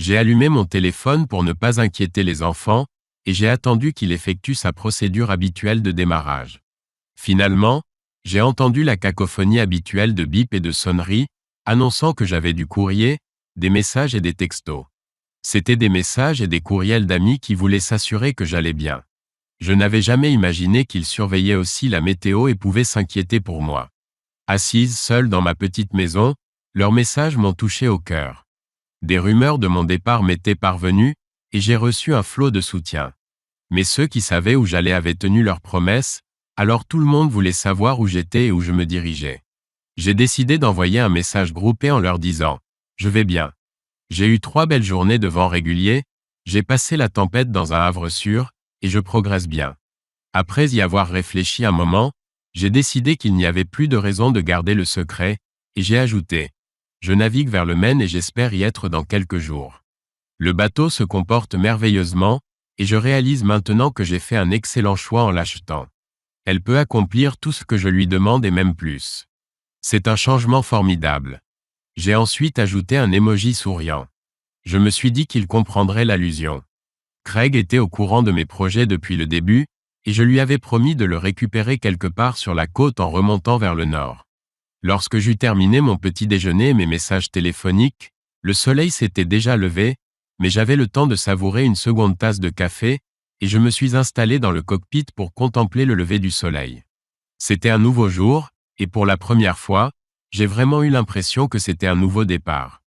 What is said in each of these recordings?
J'ai allumé mon téléphone pour ne pas inquiéter les enfants, et j'ai attendu qu'il effectue sa procédure habituelle de démarrage. Finalement, j'ai entendu la cacophonie habituelle de bip et de sonneries, annonçant que j'avais du courrier, des messages et des textos. C'étaient des messages et des courriels d'amis qui voulaient s'assurer que j'allais bien. Je n'avais jamais imaginé qu'ils surveillaient aussi la météo et pouvaient s'inquiéter pour moi. Assise seule dans ma petite maison, leurs messages m'ont touché au cœur. Des rumeurs de mon départ m'étaient parvenues, et j'ai reçu un flot de soutien. Mais ceux qui savaient où j'allais avaient tenu leurs promesses, alors tout le monde voulait savoir où j'étais et où je me dirigeais. J'ai décidé d'envoyer un message groupé en leur disant « Je vais bien ». J'ai eu 3 belles journées de vent régulier, j'ai passé la tempête dans un havre sûr, et je progresse bien. Après y avoir réfléchi un moment, j'ai décidé qu'il n'y avait plus de raison de garder le secret, et j'ai ajouté « Je navigue vers le Maine et j'espère y être dans quelques jours. Le bateau se comporte merveilleusement, et je réalise maintenant que j'ai fait un excellent choix en l'achetant. Elle peut accomplir tout ce que je lui demande et même plus. C'est un changement formidable. » J'ai ensuite ajouté un emoji souriant. Je me suis dit qu'il comprendrait l'allusion. Craig était au courant de mes projets depuis le début, et je lui avais promis de le récupérer quelque part sur la côte en remontant vers le nord. Lorsque j'eus terminé mon petit déjeuner et mes messages téléphoniques, le soleil s'était déjà levé, mais j'avais le temps de savourer une seconde tasse de café, et je me suis installé dans le cockpit pour contempler le lever du soleil. C'était un nouveau jour, et pour la première fois, j'ai vraiment eu l'impression que c'était un nouveau départ.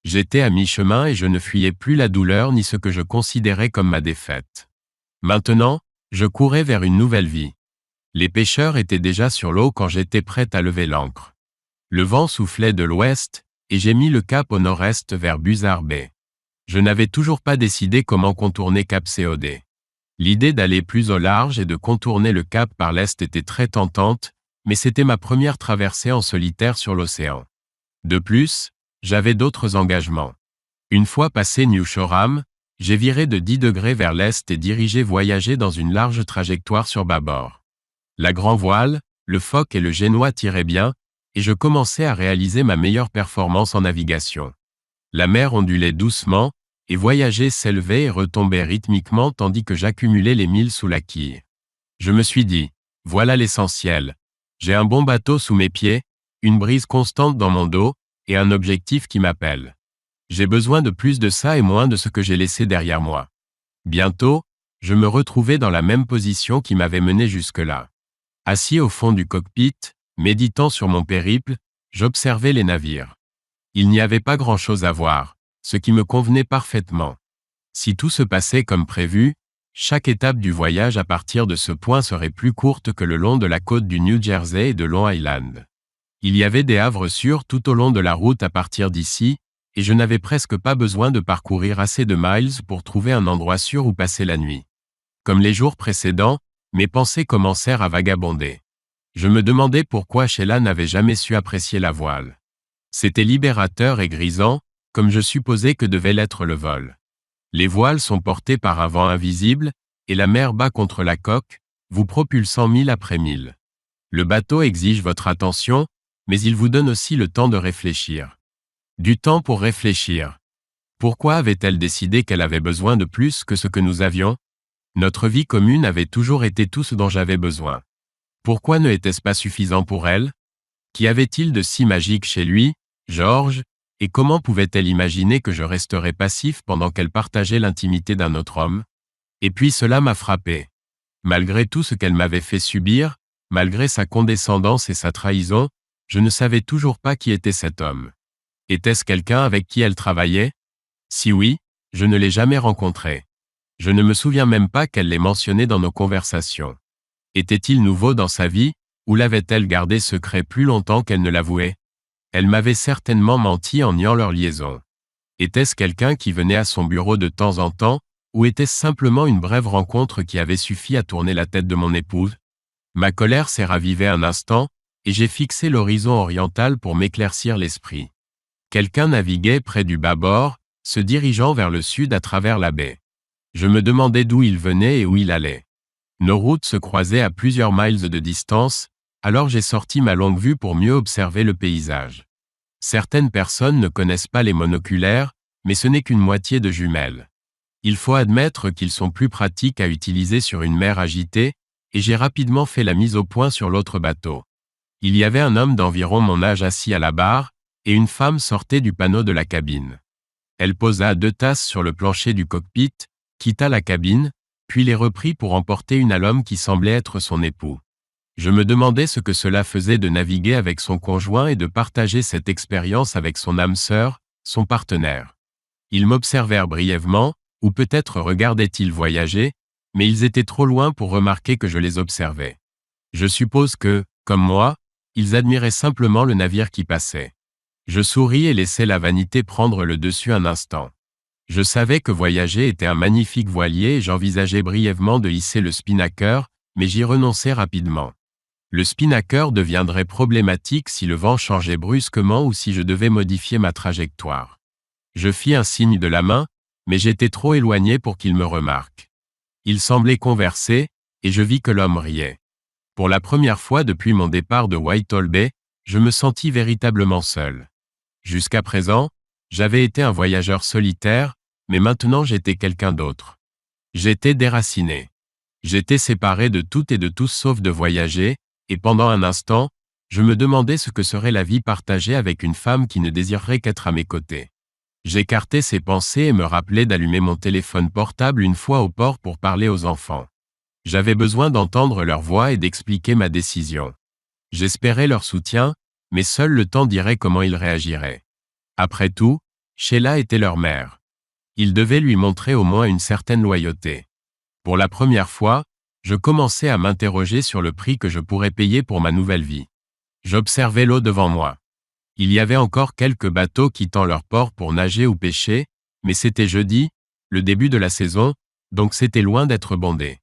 J'étais à mi-chemin et je ne fuyais plus la douleur ni ce que je considérais comme ma défaite. Maintenant, je courais vers une nouvelle vie. Les pêcheurs étaient déjà sur l'eau quand j'étais prête à lever l'ancre. Le vent soufflait de l'ouest, et j'ai mis le cap au nord-est vers Buzzard Bay. Je n'avais toujours pas décidé comment contourner Cap Cod. L'idée d'aller plus au large et de contourner le cap par l'est était très tentante, mais c'était ma première traversée en solitaire sur l'océan. De plus, j'avais d'autres engagements. Une fois passé New Shoreham, j'ai viré de 10 degrés vers l'est et dirigé voyager dans une large trajectoire sur bâbord. La grand voile, le foc et le génois tiraient bien, et je commençais à réaliser ma meilleure performance en navigation. La mer ondulait doucement, et voyager s'élevait et retombait rythmiquement tandis que j'accumulais les milles sous la quille. Je me suis dit, voilà l'essentiel. J'ai un bon bateau sous mes pieds, une brise constante dans mon dos, et un objectif qui m'appelle. J'ai besoin de plus de ça et moins de ce que j'ai laissé derrière moi. Bientôt, je me retrouvais dans la même position qui m'avait mené jusque-là. Assis au fond du cockpit, méditant sur mon périple, j'observais les navires. Il n'y avait pas grand-chose à voir, ce qui me convenait parfaitement. Si tout se passait comme prévu, chaque étape du voyage à partir de ce point serait plus courte que le long de la côte du New Jersey et de Long Island. Il y avait des havres sûrs tout au long de la route à partir d'ici, et je n'avais presque pas besoin de parcourir assez de miles pour trouver un endroit sûr où passer la nuit. Comme les jours précédents, mes pensées commencèrent à vagabonder. Je me demandais pourquoi Sheila n'avait jamais su apprécier la voile. C'était libérateur et grisant, comme je supposais que devait l'être le vol. Les voiles sont portées par un vent invisible, et la mer bat contre la coque, vous propulsant mille après mille. Le bateau exige votre attention, mais il vous donne aussi le temps de réfléchir. Du temps pour réfléchir. Pourquoi avait-elle décidé qu'elle avait besoin de plus que ce que nous avions? Notre vie commune avait toujours été tout ce dont j'avais besoin. Pourquoi ne était-ce pas suffisant pour elle? Qu'y avait-il de si magique chez lui, George, et comment pouvait-elle imaginer que je resterais passif pendant qu'elle partageait l'intimité d'un autre homme? Et puis cela m'a frappé. Malgré tout ce qu'elle m'avait fait subir, malgré sa condescendance et sa trahison, je ne savais toujours pas qui était cet homme. Était-ce quelqu'un avec qui elle travaillait? Si oui, je ne l'ai jamais rencontré. Je ne me souviens même pas qu'elle l'ait mentionné dans nos conversations. Était-il nouveau dans sa vie, ou l'avait-elle gardé secret plus longtemps qu'elle ne l'avouait? Elle m'avait certainement menti en niant leur liaison. Était-ce quelqu'un qui venait à son bureau de temps en temps, ou était-ce simplement une brève rencontre qui avait suffi à tourner la tête de mon épouse? Ma colère s'est ravivée un instant, et j'ai fixé l'horizon oriental pour m'éclaircir l'esprit. Quelqu'un naviguait près du bâbord, se dirigeant vers le sud à travers la baie. Je me demandais d'où il venait et où il allait. Nos routes se croisaient à plusieurs miles de distance, alors j'ai sorti ma longue vue pour mieux observer le paysage. Certaines personnes ne connaissent pas les monoculaires, mais ce n'est qu'une moitié de jumelles. Il faut admettre qu'ils sont plus pratiques à utiliser sur une mer agitée, et j'ai rapidement fait la mise au point sur l'autre bateau. Il y avait un homme d'environ mon âge assis à la barre, et une femme sortait du panneau de la cabine. Elle posa 2 tasses sur le plancher du cockpit, quitta la cabine, puis les reprit pour emporter une à l'homme qui semblait être son époux. Je me demandais ce que cela faisait de naviguer avec son conjoint et de partager cette expérience avec son âme sœur, son partenaire. Ils m'observèrent brièvement, ou peut-être regardaient-ils voyager, mais ils étaient trop loin pour remarquer que je les observais. Je suppose que, comme moi, ils admiraient simplement le navire qui passait. Je souris et laissai la vanité prendre le dessus un instant. Je savais que voyager était un magnifique voilier et j'envisageais brièvement de hisser le spinnaker, mais j'y renonçai rapidement. Le spinnaker deviendrait problématique si le vent changeait brusquement ou si je devais modifier ma trajectoire. Je fis un signe de la main, mais j'étais trop éloigné pour qu'il me remarque. Il semblait converser, et je vis que l'homme riait. Pour la première fois depuis mon départ de Whitehall Bay, je me sentis véritablement seul. Jusqu'à présent, j'avais été un voyageur solitaire, mais maintenant j'étais quelqu'un d'autre. J'étais déraciné. J'étais séparé de toutes et de tous sauf de voyager, et pendant un instant, je me demandais ce que serait la vie partagée avec une femme qui ne désirerait qu'être à mes côtés. J'écartais ces pensées et me rappelais d'allumer mon téléphone portable une fois au port pour parler aux enfants. J'avais besoin d'entendre leur voix et d'expliquer ma décision. J'espérais leur soutien, mais seul le temps dirait comment ils réagiraient. Après tout, Sheila était leur mère. Ils devaient lui montrer au moins une certaine loyauté. Pour la première fois, je commençais à m'interroger sur le prix que je pourrais payer pour ma nouvelle vie. J'observais l'eau devant moi. Il y avait encore quelques bateaux quittant leur port pour nager ou pêcher, mais c'était jeudi, le début de la saison, donc c'était loin d'être bondé.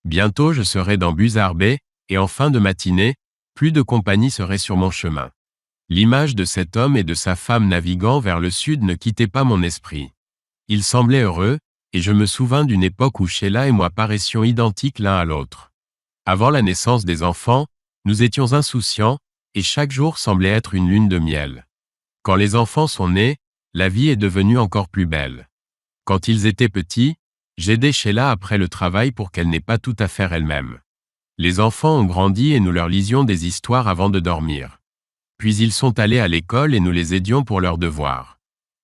Bientôt je serais dans Buzzard Bay, et en fin de matinée, plus de compagnie serait sur mon chemin. L'image de cet homme et de sa femme naviguant vers le sud ne quittait pas mon esprit. Ils semblaient heureux, et je me souvins d'une époque où Sheila et moi paraissions identiques l'un à l'autre. Avant la naissance des enfants, nous étions insouciants, et chaque jour semblait être une lune de miel. Quand les enfants sont nés, la vie est devenue encore plus belle. Quand ils étaient petits, j'aidais Sheila après le travail pour qu'elle n'ait pas tout à faire elle-même. Les enfants ont grandi et nous leur lisions des histoires avant de dormir. Puis ils sont allés à l'école et nous les aidions pour leurs devoirs.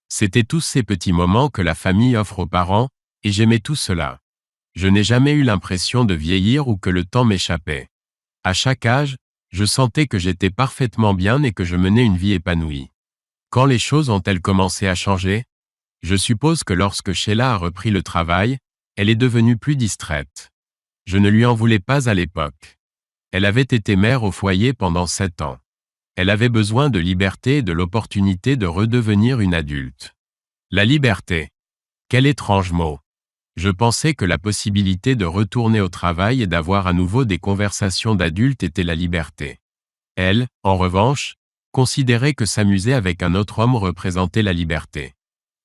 C'étaient tous ces petits moments que la famille offre aux parents, et j'aimais tout cela. Je n'ai jamais eu l'impression de vieillir ou que le temps m'échappait. À chaque âge, je sentais que j'étais parfaitement bien et que je menais une vie épanouie. Quand les choses ont-elles commencé à changer? Je suppose que lorsque Sheila a repris le travail, elle est devenue plus distraite. Je ne lui en voulais pas à l'époque. Elle avait été mère au foyer pendant 7 ans. Elle avait besoin de liberté et de l'opportunité de redevenir une adulte. La liberté. Quel étrange mot. Je pensais que la possibilité de retourner au travail et d'avoir à nouveau des conversations d'adultes était la liberté. Elle, en revanche, considérait que s'amuser avec un autre homme représentait la liberté.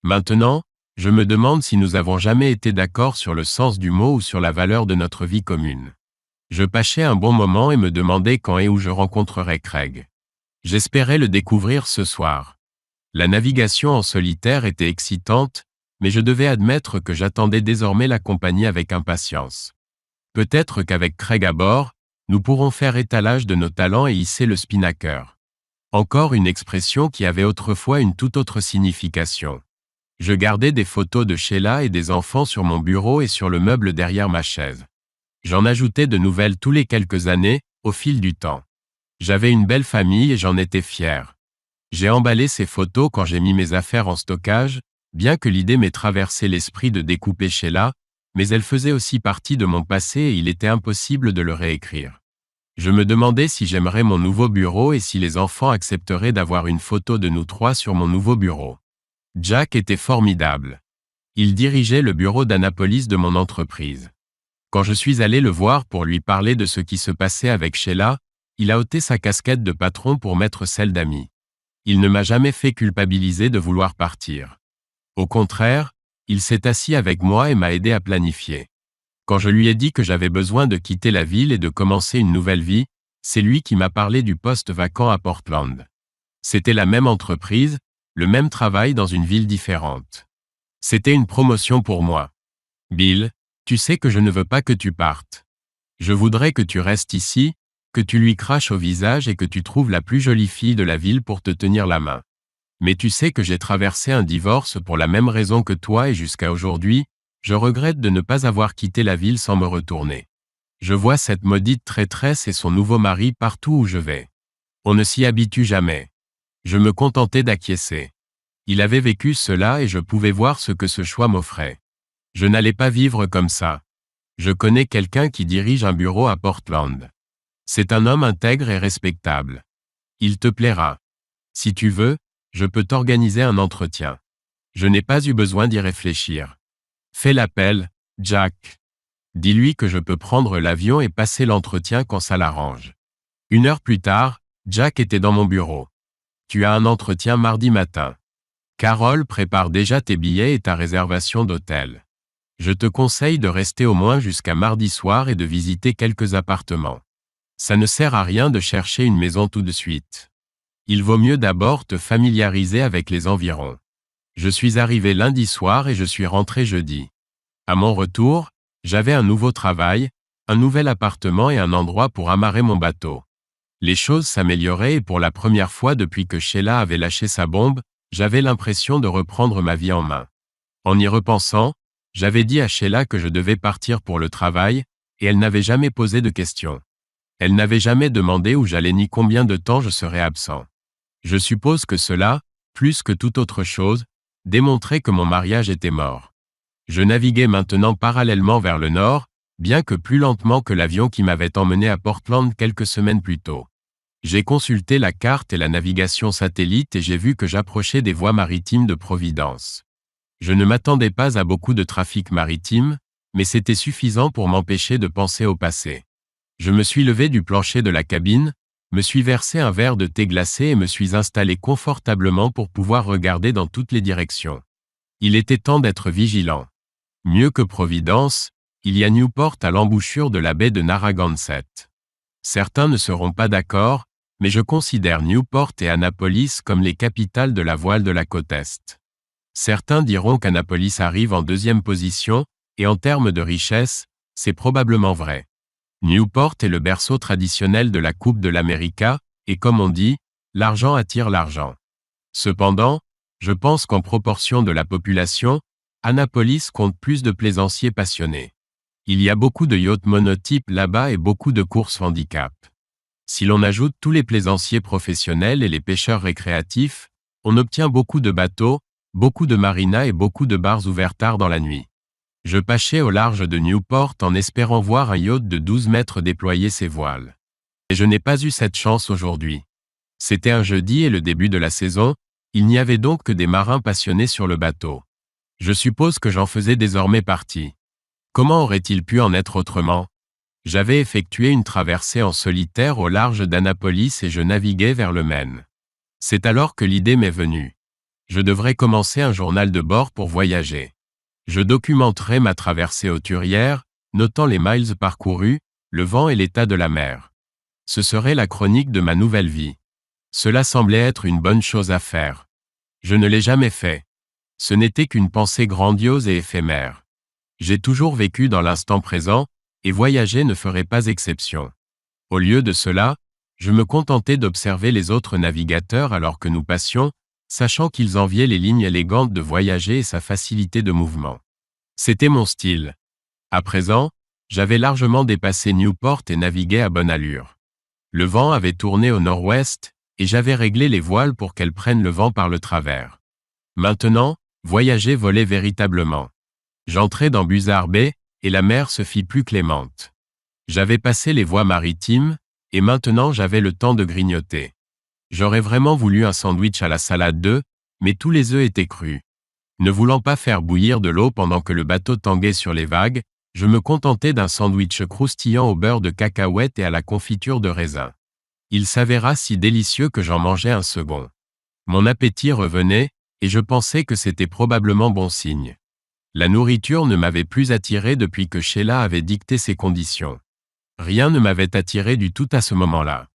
Maintenant, je me demande si nous avons jamais été d'accord sur le sens du mot ou sur la valeur de notre vie commune. Je pâchais un bon moment et me demandais quand et où je rencontrerais Craig. J'espérais le découvrir ce soir. La navigation en solitaire était excitante, mais je devais admettre que j'attendais désormais la compagnie avec impatience. Peut-être qu'avec Craig à bord, nous pourrons faire étalage de nos talents et hisser le spinnaker. Encore une expression qui avait autrefois une toute autre signification. Je gardais des photos de Sheila et des enfants sur mon bureau et sur le meuble derrière ma chaise. J'en ajoutais de nouvelles tous les quelques années, au fil du temps. J'avais une belle famille et j'en étais fier. J'ai emballé ces photos quand j'ai mis mes affaires en stockage, bien que l'idée m'ait traversé l'esprit de découper Sheila, mais elle faisait aussi partie de mon passé et il était impossible de le réécrire. Je me demandais si j'aimerais mon nouveau bureau et si les enfants accepteraient d'avoir une photo de nous 3 sur mon nouveau bureau. Jack était formidable. Il dirigeait le bureau d'Annapolis de mon entreprise. Quand je suis allé le voir pour lui parler de ce qui se passait avec Sheila, il a ôté sa casquette de patron pour mettre celle d'ami. Il ne m'a jamais fait culpabiliser de vouloir partir. Au contraire, il s'est assis avec moi et m'a aidé à planifier. Quand je lui ai dit que j'avais besoin de quitter la ville et de commencer une nouvelle vie, c'est lui qui m'a parlé du poste vacant à Portland. C'était la même entreprise, le même travail dans une ville différente. C'était une promotion pour moi. Bill, tu sais que je ne veux pas que tu partes. Je voudrais que tu restes ici, que tu lui craches au visage et que tu trouves la plus jolie fille de la ville pour te tenir la main. Mais tu sais que j'ai traversé un divorce pour la même raison que toi et jusqu'à aujourd'hui, je regrette de ne pas avoir quitté la ville sans me retourner. Je vois cette maudite traîtresse et son nouveau mari partout où je vais. On ne s'y habitue jamais. Je me contentais d'acquiescer. Il avait vécu cela et je pouvais voir ce que ce choix m'offrait. Je n'allais pas vivre comme ça. Je connais quelqu'un qui dirige un bureau à Portland. C'est un homme intègre et respectable. Il te plaira. Si tu veux, je peux t'organiser un entretien. Je n'ai pas eu besoin d'y réfléchir. Fais l'appel, Jack. Dis-lui que je peux prendre l'avion et passer l'entretien quand ça l'arrange. 1 heure plus tard, Jack était dans mon bureau. Tu as un entretien mardi matin. Carole prépare déjà tes billets et ta réservation d'hôtel. Je te conseille de rester au moins jusqu'à mardi soir et de visiter quelques appartements. Ça ne sert à rien de chercher une maison tout de suite. Il vaut mieux d'abord te familiariser avec les environs. Je suis arrivé lundi soir et je suis rentré jeudi. À mon retour, j'avais un nouveau travail, un nouvel appartement et un endroit pour amarrer mon bateau. Les choses s'amélioraient et pour la première fois depuis que Sheila avait lâché sa bombe, j'avais l'impression de reprendre ma vie en main. En y repensant, j'avais dit à Sheila que je devais partir pour le travail, et elle n'avait jamais posé de questions. Elle n'avait jamais demandé où j'allais ni combien de temps je serais absent. Je suppose que cela, plus que toute autre chose, démontrait que mon mariage était mort. Je naviguais maintenant parallèlement vers le nord, bien que plus lentement que l'avion qui m'avait emmené à Portland quelques semaines plus tôt. J'ai consulté la carte et la navigation satellite et j'ai vu que j'approchais des voies maritimes de Providence. Je ne m'attendais pas à beaucoup de trafic maritime, mais c'était suffisant pour m'empêcher de penser au passé. Je me suis levé du plancher de la cabine, me suis versé un verre de thé glacé et me suis installé confortablement pour pouvoir regarder dans toutes les directions. Il était temps d'être vigilant. Mieux que Providence, il y a Newport à l'embouchure de la baie de Narragansett. Certains ne seront pas d'accord, mais je considère Newport et Annapolis comme les capitales de la voile de la côte Est. Certains diront qu'Annapolis arrive en 2e position, et en termes de richesse, c'est probablement vrai. Newport est le berceau traditionnel de la Coupe de l'America, et comme on dit, l'argent attire l'argent. Cependant, je pense qu'en proportion de la population, Annapolis compte plus de plaisanciers passionnés. Il y a beaucoup de yachts monotypes là-bas et beaucoup de courses handicap. Si l'on ajoute tous les plaisanciers professionnels et les pêcheurs récréatifs, on obtient beaucoup de bateaux, beaucoup de marinas et beaucoup de bars ouverts tard dans la nuit. Je pâchais au large de Newport en espérant voir un yacht de 12 mètres déployer ses voiles. Et je n'ai pas eu cette chance aujourd'hui. C'était un jeudi et le début de la saison, il n'y avait donc que des marins passionnés sur le bateau. Je suppose que j'en faisais désormais partie. Comment aurait-il pu en être autrement? J'avais effectué une traversée en solitaire au large d'Annapolis et je naviguais vers le Maine. C'est alors que l'idée m'est venue. Je devrais commencer un journal de bord pour voyager. Je documenterai ma traversée hauturière, notant les miles parcourus, le vent et l'état de la mer. Ce serait la chronique de ma nouvelle vie. Cela semblait être une bonne chose à faire. Je ne l'ai jamais fait. Ce n'était qu'une pensée grandiose et éphémère. J'ai toujours vécu dans l'instant présent, et voyager ne ferait pas exception. Au lieu de cela, je me contentais d'observer les autres navigateurs alors que nous passions, sachant qu'ils enviaient les lignes élégantes de voyager et sa facilité de mouvement. C'était mon style. À présent, j'avais largement dépassé Newport et naviguais à bonne allure. Le vent avait tourné au nord-ouest, et j'avais réglé les voiles pour qu'elles prennent le vent par le travers. Maintenant, voyager volait véritablement. J'entrais dans Buzzard Bay, et la mer se fit plus clémente. J'avais passé les voies maritimes, et maintenant j'avais le temps de grignoter. J'aurais vraiment voulu un sandwich à la salade d'œufs, mais tous les œufs étaient crus. Ne voulant pas faire bouillir de l'eau pendant que le bateau tanguait sur les vagues, je me contentais d'un sandwich croustillant au beurre de cacahuète et à la confiture de raisin. Il s'avéra si délicieux que j'en mangeais un second. Mon appétit revenait, et je pensais que c'était probablement bon signe. La nourriture ne m'avait plus attiré depuis que Sheila avait dicté ses conditions. Rien ne m'avait attiré du tout à ce moment-là.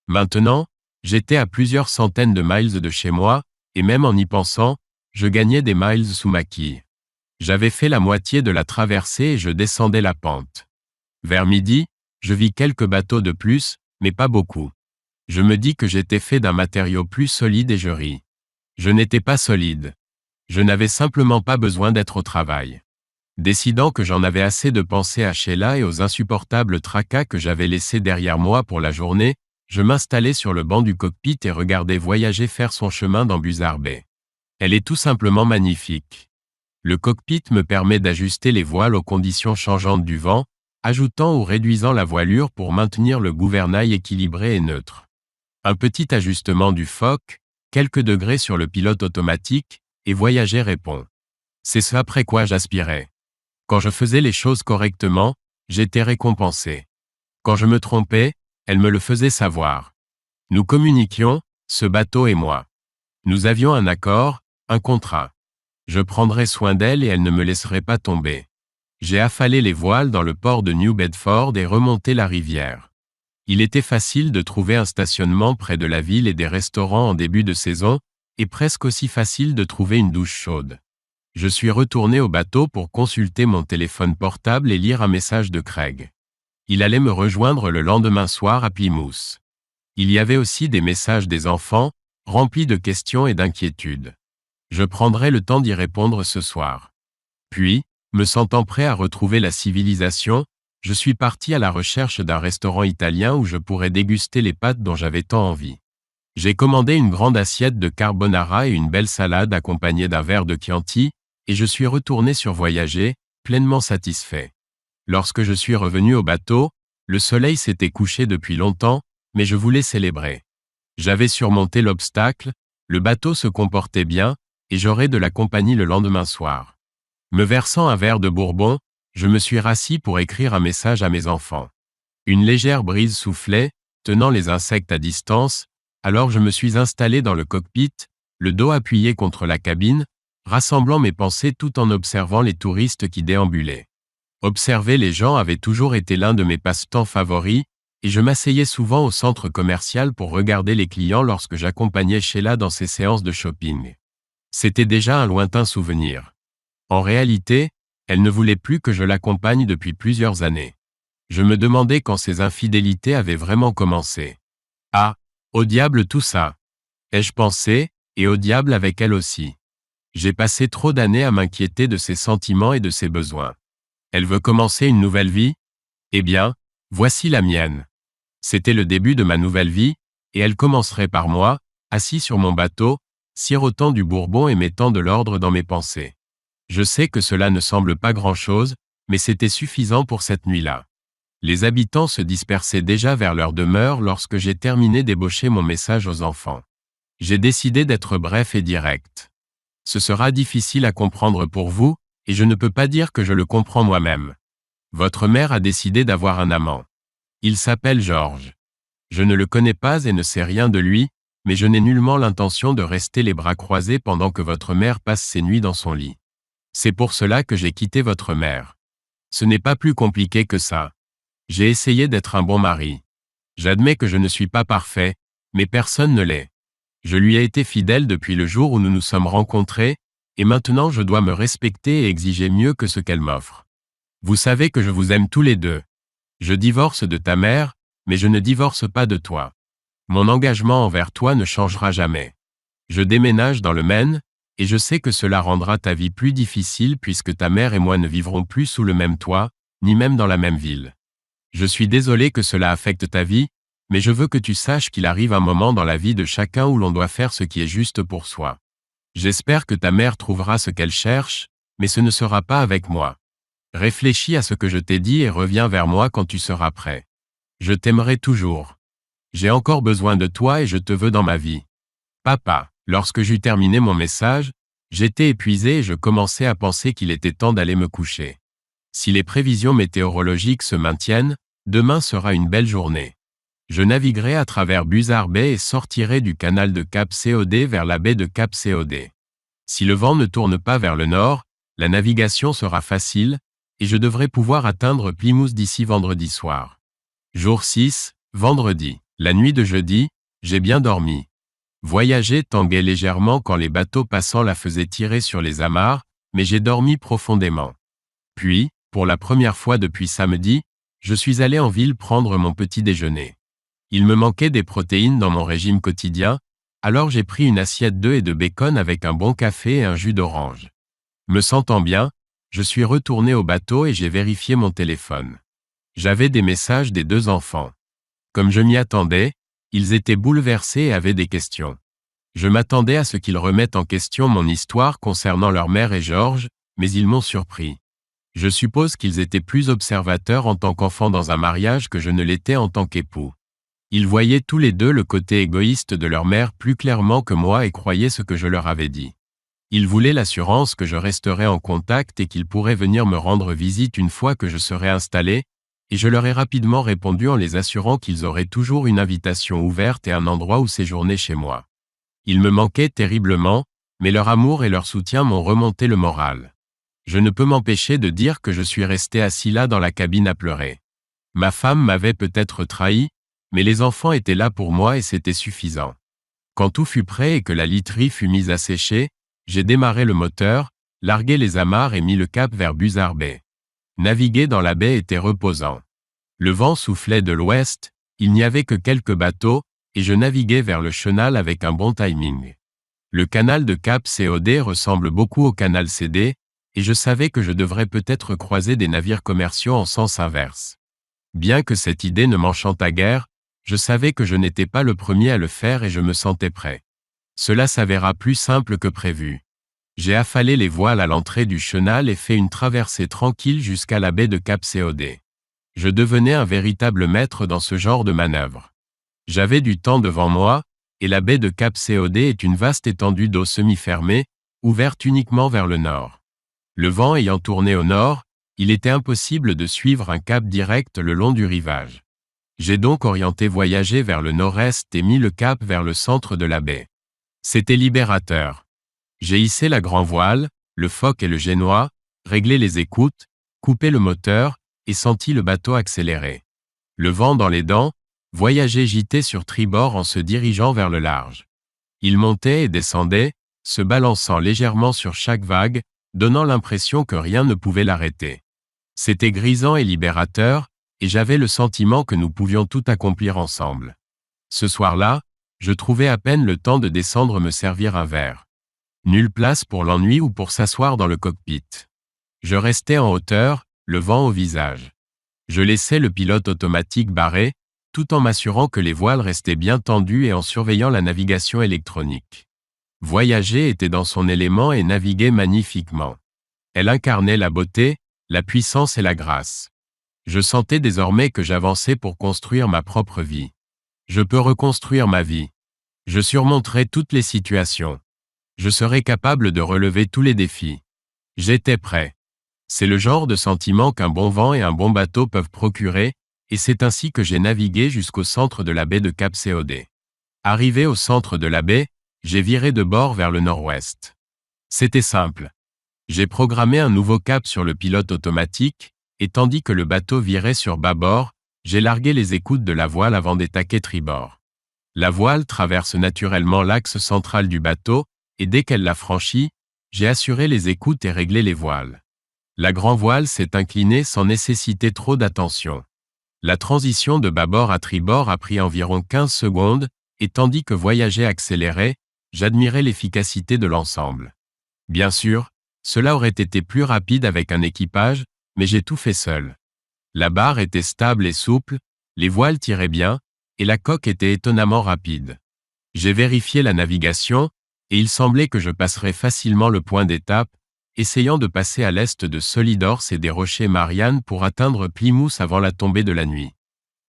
Maintenant, j'étais à plusieurs centaines de miles de chez moi, et même en y pensant, je gagnais des miles sous ma quille. J'avais fait la moitié de la traversée et je descendais la pente. Vers midi, je vis quelques bateaux de plus, mais pas beaucoup. Je me dis que j'étais fait d'un matériau plus solide et je ris. Je n'étais pas solide. Je n'avais simplement pas besoin d'être au travail. Décidant que j'en avais assez de penser à Sheila et aux insupportables tracas que j'avais laissés derrière moi pour la journée, je m'installai sur le banc du cockpit et regardai Voyager faire son chemin dans Buzzard Bay. Elle est tout simplement magnifique. Le cockpit me permet d'ajuster les voiles aux conditions changeantes du vent, ajoutant ou réduisant la voilure pour maintenir le gouvernail équilibré et neutre. Un petit ajustement du foc, quelques degrés sur le pilote automatique, et Voyager répond. C'est ce après quoi j'aspirais. Quand je faisais les choses correctement, j'étais récompensé. Quand je me trompais, elle me le faisait savoir. Nous communiquions, ce bateau et moi. Nous avions un accord, un contrat. Je prendrais soin d'elle et elle ne me laisserait pas tomber. J'ai affalé les voiles dans le port de New Bedford et remonté la rivière. Il était facile de trouver un stationnement près de la ville et des restaurants en début de saison, et presque aussi facile de trouver une douche chaude. Je suis retourné au bateau pour consulter mon téléphone portable et lire un message de Craig. Il allait me rejoindre le lendemain soir à Plymouth. Il y avait aussi des messages des enfants, remplis de questions et d'inquiétudes. Je prendrai le temps d'y répondre ce soir. Puis, me sentant prêt à retrouver la civilisation, je suis parti à la recherche d'un restaurant italien où je pourrais déguster les pâtes dont j'avais tant envie. J'ai commandé une grande assiette de carbonara et une belle salade accompagnée d'un verre de Chianti, et je suis retourné sur Voyager, pleinement satisfait. Lorsque je suis revenu au bateau, le soleil s'était couché depuis longtemps, mais je voulais célébrer. J'avais surmonté l'obstacle, le bateau se comportait bien, et j'aurais de la compagnie le lendemain soir. Me versant un verre de bourbon, je me suis rassis pour écrire un message à mes enfants. Une légère brise soufflait, tenant les insectes à distance, alors je me suis installé dans le cockpit, le dos appuyé contre la cabine, rassemblant mes pensées tout en observant les touristes qui déambulaient. Observer les gens avait toujours été l'un de mes passe-temps favoris, et je m'asseyais souvent au centre commercial pour regarder les clients lorsque j'accompagnais Sheila dans ses séances de shopping. C'était déjà un lointain souvenir. En réalité, elle ne voulait plus que je l'accompagne depuis plusieurs années. Je me demandais quand ces infidélités avaient vraiment commencé. Ah, au diable tout ça! Ai-je pensé, et au diable avec elle aussi. J'ai passé trop d'années à m'inquiéter de ses sentiments et de ses besoins. Elle veut commencer une nouvelle vie? Eh bien, voici la mienne. C'était le début de ma nouvelle vie, et elle commencerait par moi, assis sur mon bateau, sirotant du bourbon et mettant de l'ordre dans mes pensées. Je sais que cela ne semble pas grand-chose, mais c'était suffisant pour cette nuit-là. Les habitants se dispersaient déjà vers leur demeure lorsque j'ai terminé d'ébaucher mon message aux enfants. J'ai décidé d'être bref et direct. Ce sera difficile à comprendre pour vous, et je ne peux pas dire que je le comprends moi-même. Votre mère a décidé d'avoir un amant. Il s'appelle George. Je ne le connais pas et ne sais rien de lui, mais je n'ai nullement l'intention de rester les bras croisés pendant que votre mère passe ses nuits dans son lit. C'est pour cela que j'ai quitté votre mère. Ce n'est pas plus compliqué que ça. J'ai essayé d'être un bon mari. J'admets que je ne suis pas parfait, mais personne ne l'est. Je lui ai été fidèle depuis le jour où nous nous sommes rencontrés, et maintenant je dois me respecter et exiger mieux que ce qu'elle m'offre. Vous savez que je vous aime tous les deux. Je divorce de ta mère, mais je ne divorce pas de toi. Mon engagement envers toi ne changera jamais. Je déménage dans le Maine, et je sais que cela rendra ta vie plus difficile puisque ta mère et moi ne vivrons plus sous le même toit, ni même dans la même ville. Je suis désolé que cela affecte ta vie, mais je veux que tu saches qu'il arrive un moment dans la vie de chacun où l'on doit faire ce qui est juste pour soi. J'espère que ta mère trouvera ce qu'elle cherche, mais ce ne sera pas avec moi. Réfléchis à ce que je t'ai dit et reviens vers moi quand tu seras prêt. Je t'aimerai toujours. J'ai encore besoin de toi et je te veux dans ma vie. Papa. Lorsque j'eus terminé mon message, j'étais épuisé et je commençais à penser qu'il était temps d'aller me coucher. Si les prévisions météorologiques se maintiennent, demain sera une belle journée. Je naviguerai à travers Buzzard Bay et sortirai du canal de Cap Cod vers la baie de Cap Cod. Si le vent ne tourne pas vers le nord, la navigation sera facile, et je devrais pouvoir atteindre Plymouth d'ici vendredi soir. Jour 6, vendredi. La nuit de jeudi, j'ai bien dormi. Voyager tanguait légèrement quand les bateaux passants la faisaient tirer sur les amarres, mais j'ai dormi profondément. Puis, pour la première fois depuis samedi, je suis allé en ville prendre mon petit déjeuner. Il me manquait des protéines dans mon régime quotidien, alors j'ai pris une assiette d'œufs et de bacon avec un bon café et un jus d'orange. Me sentant bien, je suis retourné au bateau et j'ai vérifié mon téléphone. J'avais des messages des 2 enfants. Comme je m'y attendais, ils étaient bouleversés et avaient des questions. Je m'attendais à ce qu'ils remettent en question mon histoire concernant leur mère et Georges, mais ils m'ont surpris. Je suppose qu'ils étaient plus observateurs en tant qu'enfants dans un mariage que je ne l'étais en tant qu'époux. Ils voyaient tous les deux le côté égoïste de leur mère plus clairement que moi et croyaient ce que je leur avais dit. Ils voulaient l'assurance que je resterais en contact et qu'ils pourraient venir me rendre visite une fois que je serais installé, et je leur ai rapidement répondu en les assurant qu'ils auraient toujours une invitation ouverte et un endroit où séjourner chez moi. Ils me manquaient terriblement, mais leur amour et leur soutien m'ont remonté le moral. Je ne peux m'empêcher de dire que je suis resté assis là dans la cabine à pleurer. Ma femme m'avait peut-être trahi, mais les enfants étaient là pour moi et c'était suffisant. Quand tout fut prêt et que la literie fut mise à sécher, j'ai démarré le moteur, largué les amarres et mis le cap vers Buzzard Bay. Naviguer dans la baie était reposant. Le vent soufflait de l'ouest, il n'y avait que quelques bateaux, et je naviguais vers le chenal avec un bon timing. Le canal de Cap COD ressemble beaucoup au canal CD, et je savais que je devrais peut-être croiser des navires commerciaux en sens inverse. Bien que cette idée ne m'enchantât guère, je savais que je n'étais pas le premier à le faire et je me sentais prêt. Cela s'avéra plus simple que prévu. J'ai affalé les voiles à l'entrée du chenal et fait une traversée tranquille jusqu'à la baie de Cap COD. Je devenais un véritable maître dans ce genre de manœuvre. J'avais du temps devant moi, et la baie de Cap COD est une vaste étendue d'eau semi-fermée, ouverte uniquement vers le nord. Le vent ayant tourné au nord, il était impossible de suivre un cap direct le long du rivage. J'ai donc orienté voyager vers le nord-est et mis le cap vers le centre de la baie. C'était libérateur. J'ai hissé la grand voile, le foc et le génois, réglé les écoutes, coupé le moteur, et senti le bateau accélérer. Le vent dans les dents, voyager gîté sur tribord en se dirigeant vers le large. Il montait et descendait, se balançant légèrement sur chaque vague, donnant l'impression que rien ne pouvait l'arrêter. C'était grisant et libérateur, et j'avais le sentiment que nous pouvions tout accomplir ensemble. Ce soir-là, je trouvais à peine le temps de descendre me servir un verre. Nulle place pour l'ennui ou pour s'asseoir dans le cockpit. Je restais en hauteur, le vent au visage. Je laissais le pilote automatique barré, tout en m'assurant que les voiles restaient bien tendues et en surveillant la navigation électronique. Voyager était dans son élément et naviguer magnifiquement. Elle incarnait la beauté, la puissance et la grâce. Je sentais désormais que j'avançais pour construire ma propre vie. Je peux reconstruire ma vie. Je surmonterai toutes les situations. Je serai capable de relever tous les défis. J'étais prêt. C'est le genre de sentiment qu'un bon vent et un bon bateau peuvent procurer, et c'est ainsi que j'ai navigué jusqu'au centre de la baie de Cap COD. Arrivé au centre de la baie, j'ai viré de bord vers le nord-ouest. C'était simple. J'ai programmé un nouveau cap sur le pilote automatique, et tandis que le bateau virait sur bâbord, j'ai largué les écoutes de la voile avant d'attaquer tribord. La voile traverse naturellement l'axe central du bateau, et dès qu'elle l'a franchi, j'ai assuré les écoutes et réglé les voiles. La grand voile s'est inclinée sans nécessiter trop d'attention. La transition de bâbord à tribord a pris environ 15 secondes, et tandis que voyager accélérait, j'admirais l'efficacité de l'ensemble. Bien sûr, cela aurait été plus rapide avec un équipage, mais j'ai tout fait seul. La barre était stable et souple, les voiles tiraient bien, et la coque était étonnamment rapide. J'ai vérifié la navigation, et il semblait que je passerais facilement le point d'étape, essayant de passer à l'est de Solidors et des rochers Marianne pour atteindre Plymouth avant la tombée de la nuit.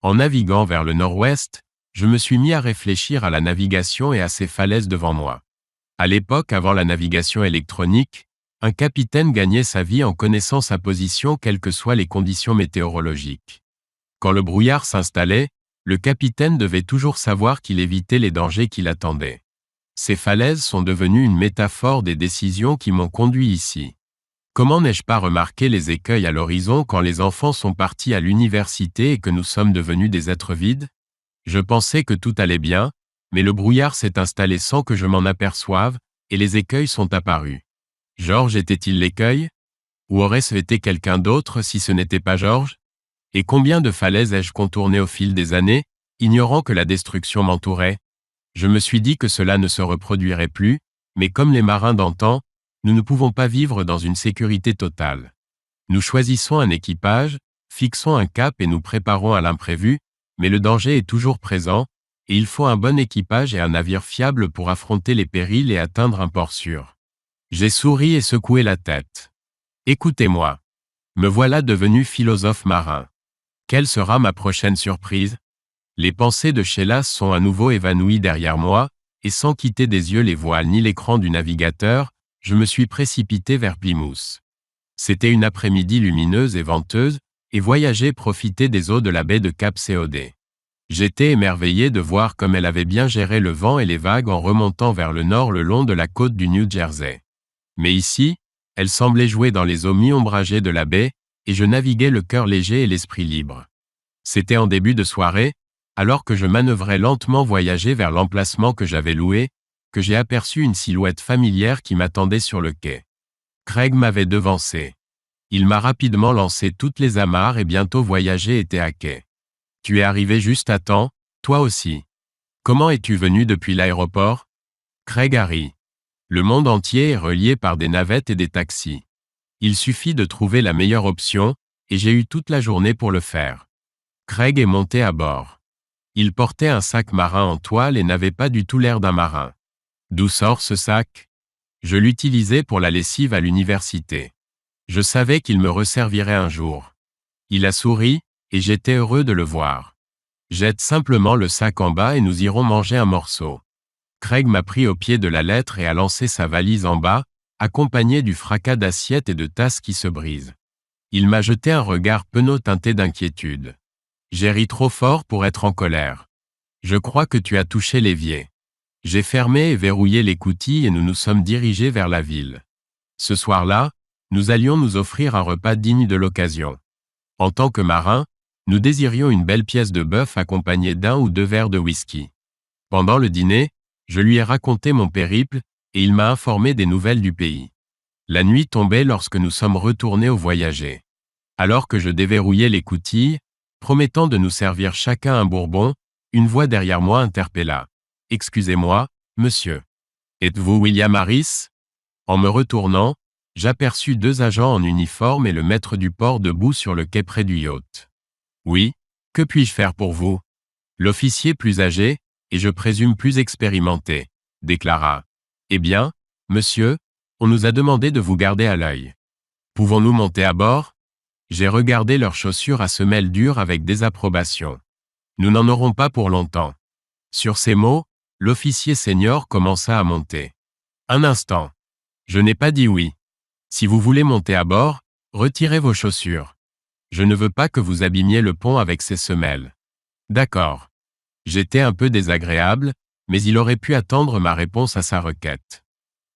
En naviguant vers le nord-ouest, je me suis mis à réfléchir à la navigation et à ces falaises devant moi. À l'époque, avant la navigation électronique, un capitaine gagnait sa vie en connaissant sa position quelles que soient les conditions météorologiques. Quand le brouillard s'installait, le capitaine devait toujours savoir qu'il évitait les dangers qui l'attendaient. Ces falaises sont devenues une métaphore des décisions qui m'ont conduit ici. Comment n'ai-je pas remarqué les écueils à l'horizon quand les enfants sont partis à l'université et que nous sommes devenus des êtres vides ? Je pensais que tout allait bien, mais le brouillard s'est installé sans que je m'en aperçoive, et les écueils sont apparus. George était-il l'écueil? Ou aurait-ce été quelqu'un d'autre si ce n'était pas George? Et combien de falaises ai-je contournées au fil des années, ignorant que la destruction m'entourait? Je me suis dit que cela ne se reproduirait plus, mais comme les marins d'antan, nous ne pouvons pas vivre dans une sécurité totale. Nous choisissons un équipage, fixons un cap et nous préparons à l'imprévu, mais le danger est toujours présent, et il faut un bon équipage et un navire fiable pour affronter les périls et atteindre un port sûr. J'ai souri et secoué la tête. Écoutez-moi. Me voilà devenu philosophe marin. Quelle sera ma prochaine surprise? Les pensées de Sheila sont à nouveau évanouies derrière moi, et sans quitter des yeux les voiles ni l'écran du navigateur, je me suis précipité vers Plymouth. C'était une après-midi lumineuse et venteuse, et voyager profitait des eaux de la baie de Cap Cod. J'étais émerveillé de voir comme elle avait bien géré le vent et les vagues en remontant vers le nord le long de la côte du New Jersey. Mais ici, elle semblait jouer dans les eaux mi-ombragées de la baie, et je naviguais le cœur léger et l'esprit libre. C'était en début de soirée, alors que je manœuvrais lentement voyager vers l'emplacement que j'avais loué, que j'ai aperçu une silhouette familière qui m'attendait sur le quai. Craig m'avait devancé. Il m'a rapidement lancé toutes les amarres et bientôt voyager était à quai. Tu es arrivé juste à temps, toi aussi. Comment es-tu venu depuis l'aéroport? Craig a ri. Le monde entier est relié par des navettes et des taxis. Il suffit de trouver la meilleure option, et j'ai eu toute la journée pour le faire. Craig est monté à bord. Il portait un sac marin en toile et n'avait pas du tout l'air d'un marin. D'où sort ce sac? Je l'utilisais pour la lessive à l'université. Je savais qu'il me resservirait un jour. Il a souri, et j'étais heureux de le voir. Jette simplement le sac en bas et nous irons manger un morceau. Craig m'a pris au pied de la lettre et a lancé sa valise en bas, accompagné du fracas d'assiettes et de tasses qui se brisent. Il m'a jeté un regard penaud teinté d'inquiétude. J'ai ri trop fort pour être en colère. Je crois que tu as touché l'évier. J'ai fermé et verrouillé l'écoutille et nous nous sommes dirigés vers la ville. Ce soir-là, nous allions nous offrir un repas digne de l'occasion. En tant que marins, nous désirions une belle pièce de bœuf accompagnée d'un ou deux verres de whisky. Pendant le dîner, je lui ai raconté mon périple, et il m'a informé des nouvelles du pays. La nuit tombait lorsque nous sommes retournés au voyager. Alors que je déverrouillais l'écoutille, promettant de nous servir chacun un bourbon, une voix derrière moi interpella. « Excusez-moi, monsieur. Êtes-vous William Harris ?» En me retournant, j'aperçus deux agents en uniforme et le maître du port debout sur le quai près du yacht. « Oui, que puis-je faire pour vous ?» L'officier plus âgé, et je présume plus expérimenté, déclara. « Eh bien, monsieur, on nous a demandé de vous garder à l'œil. Pouvons-nous monter à bord ?» J'ai regardé leurs chaussures à semelles dures avec désapprobation. Nous n'en aurons pas pour longtemps. Sur ces mots, l'officier senior commença à monter. Un instant. Je n'ai pas dit oui. Si vous voulez monter à bord, retirez vos chaussures. Je ne veux pas que vous abîmiez le pont avec ces semelles. D'accord. J'étais un peu désagréable, mais il aurait pu attendre ma réponse à sa requête.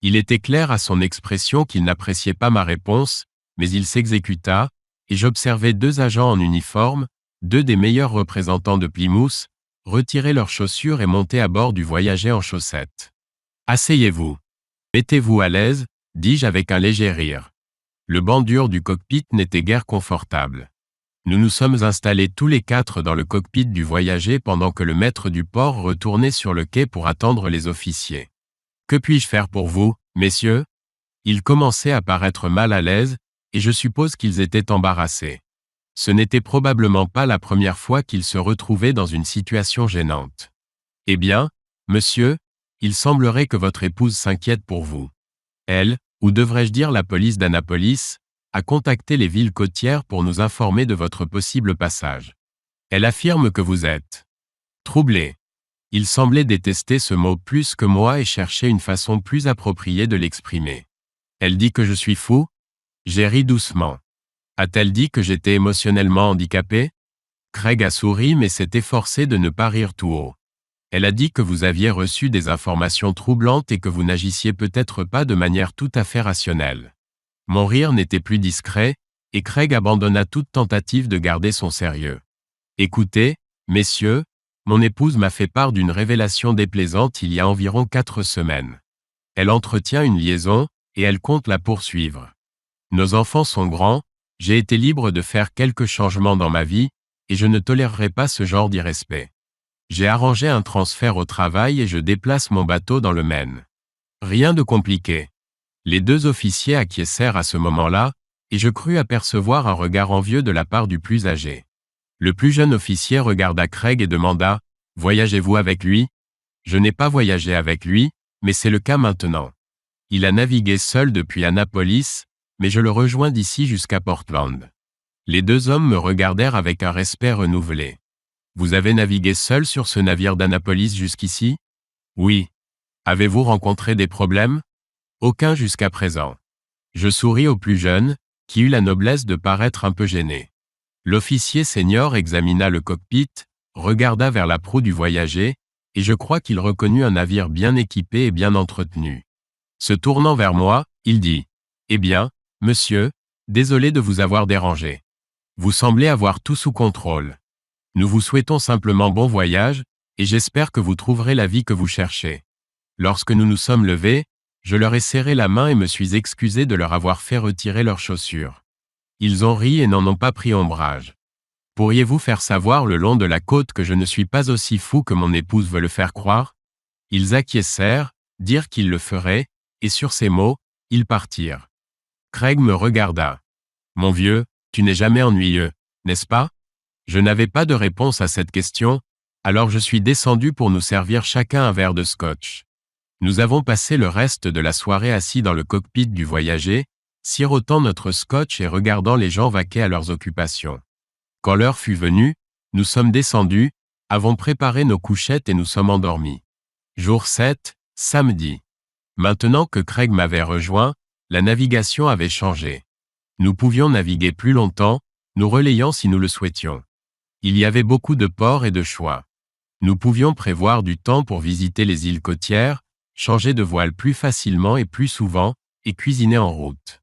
Il était clair à son expression qu'il n'appréciait pas ma réponse, mais il s'exécuta, et j'observai deux agents en uniforme, deux des meilleurs représentants de Plymouth, retirer leurs chaussures et monter à bord du voyager en chaussettes. « Asseyez-vous. Mettez-vous à l'aise, dis-je avec un léger rire. Le banc dur du cockpit n'était guère confortable. Nous nous sommes installés tous les quatre dans le cockpit du voyager pendant que le maître du port retournait sur le quai pour attendre les officiers. « Que puis-je faire pour vous, messieurs ?» Ils commençaient à paraître mal à l'aise, et je suppose qu'ils étaient embarrassés. Ce n'était probablement pas la première fois qu'ils se retrouvaient dans une situation gênante. « Eh bien, monsieur, il semblerait que votre épouse s'inquiète pour vous. Elle, ou devrais-je dire la police d'Annapolis, a contacté les villes côtières pour nous informer de votre possible passage. Elle affirme que vous êtes troublé. » Il semblait détester ce mot plus que moi et chercher une façon plus appropriée de l'exprimer. « Elle dit que je suis fou ?» J'ai ri doucement. A-t-elle dit que j'étais émotionnellement handicapé? Craig a souri mais s'est efforcé de ne pas rire tout haut. Elle a dit que vous aviez reçu des informations troublantes et que vous n'agissiez peut-être pas de manière tout à fait rationnelle. Mon rire n'était plus discret, et Craig abandonna toute tentative de garder son sérieux. Écoutez, messieurs, mon épouse m'a fait part d'une révélation déplaisante il y a environ 4 semaines. Elle entretient une liaison, et elle compte la poursuivre. Nos enfants sont grands, j'ai été libre de faire quelques changements dans ma vie, et je ne tolérerai pas ce genre d'irrespect. J'ai arrangé un transfert au travail et je déplace mon bateau dans le Maine. Rien de compliqué. Les deux officiers acquiescèrent à ce moment-là, et je crus apercevoir un regard envieux de la part du plus âgé. Le plus jeune officier regarda Craig et demanda « Voyagez-vous avec lui ?» Je n'ai pas voyagé avec lui, mais c'est le cas maintenant. Il a navigué seul depuis Annapolis, mais je le rejoins d'ici jusqu'à Portland. Les deux hommes me regardèrent avec un respect renouvelé. Vous avez navigué seul sur ce navire d'Annapolis jusqu'ici? Oui. Avez-vous rencontré des problèmes? Aucun jusqu'à présent. Je souris au plus jeune, qui eut la noblesse de paraître un peu gêné. L'officier senior examina le cockpit, regarda vers la proue du voyager, et je crois qu'il reconnut un navire bien équipé et bien entretenu. Se tournant vers moi, il dit « Eh bien, monsieur, désolé de vous avoir dérangé. Vous semblez avoir tout sous contrôle. Nous vous souhaitons simplement bon voyage, et j'espère que vous trouverez la vie que vous cherchez. » Lorsque nous nous sommes levés, je leur ai serré la main et me suis excusé de leur avoir fait retirer leurs chaussures. Ils ont ri et n'en ont pas pris ombrage. Pourriez-vous faire savoir le long de la côte que je ne suis pas aussi fou que mon épouse veut le faire croire? Ils acquiescèrent, dirent qu'ils le feraient, et sur ces mots, ils partirent. Craig me regarda. Mon vieux, tu n'es jamais ennuyeux, n'est-ce pas? Je n'avais pas de réponse à cette question, alors je suis descendu pour nous servir chacun un verre de scotch. Nous avons passé le reste de la soirée assis dans le cockpit du voyager, sirotant notre scotch et regardant les gens vaquer à leurs occupations. Quand l'heure fut venue, nous sommes descendus, avons préparé nos couchettes et nous sommes endormis. Jour 7, samedi. Maintenant que Craig m'avait rejoint, la navigation avait changé. Nous pouvions naviguer plus longtemps, nous relayant si nous le souhaitions. Il y avait beaucoup de ports et de choix. Nous pouvions prévoir du temps pour visiter les îles côtières, changer de voile plus facilement et plus souvent, et cuisiner en route.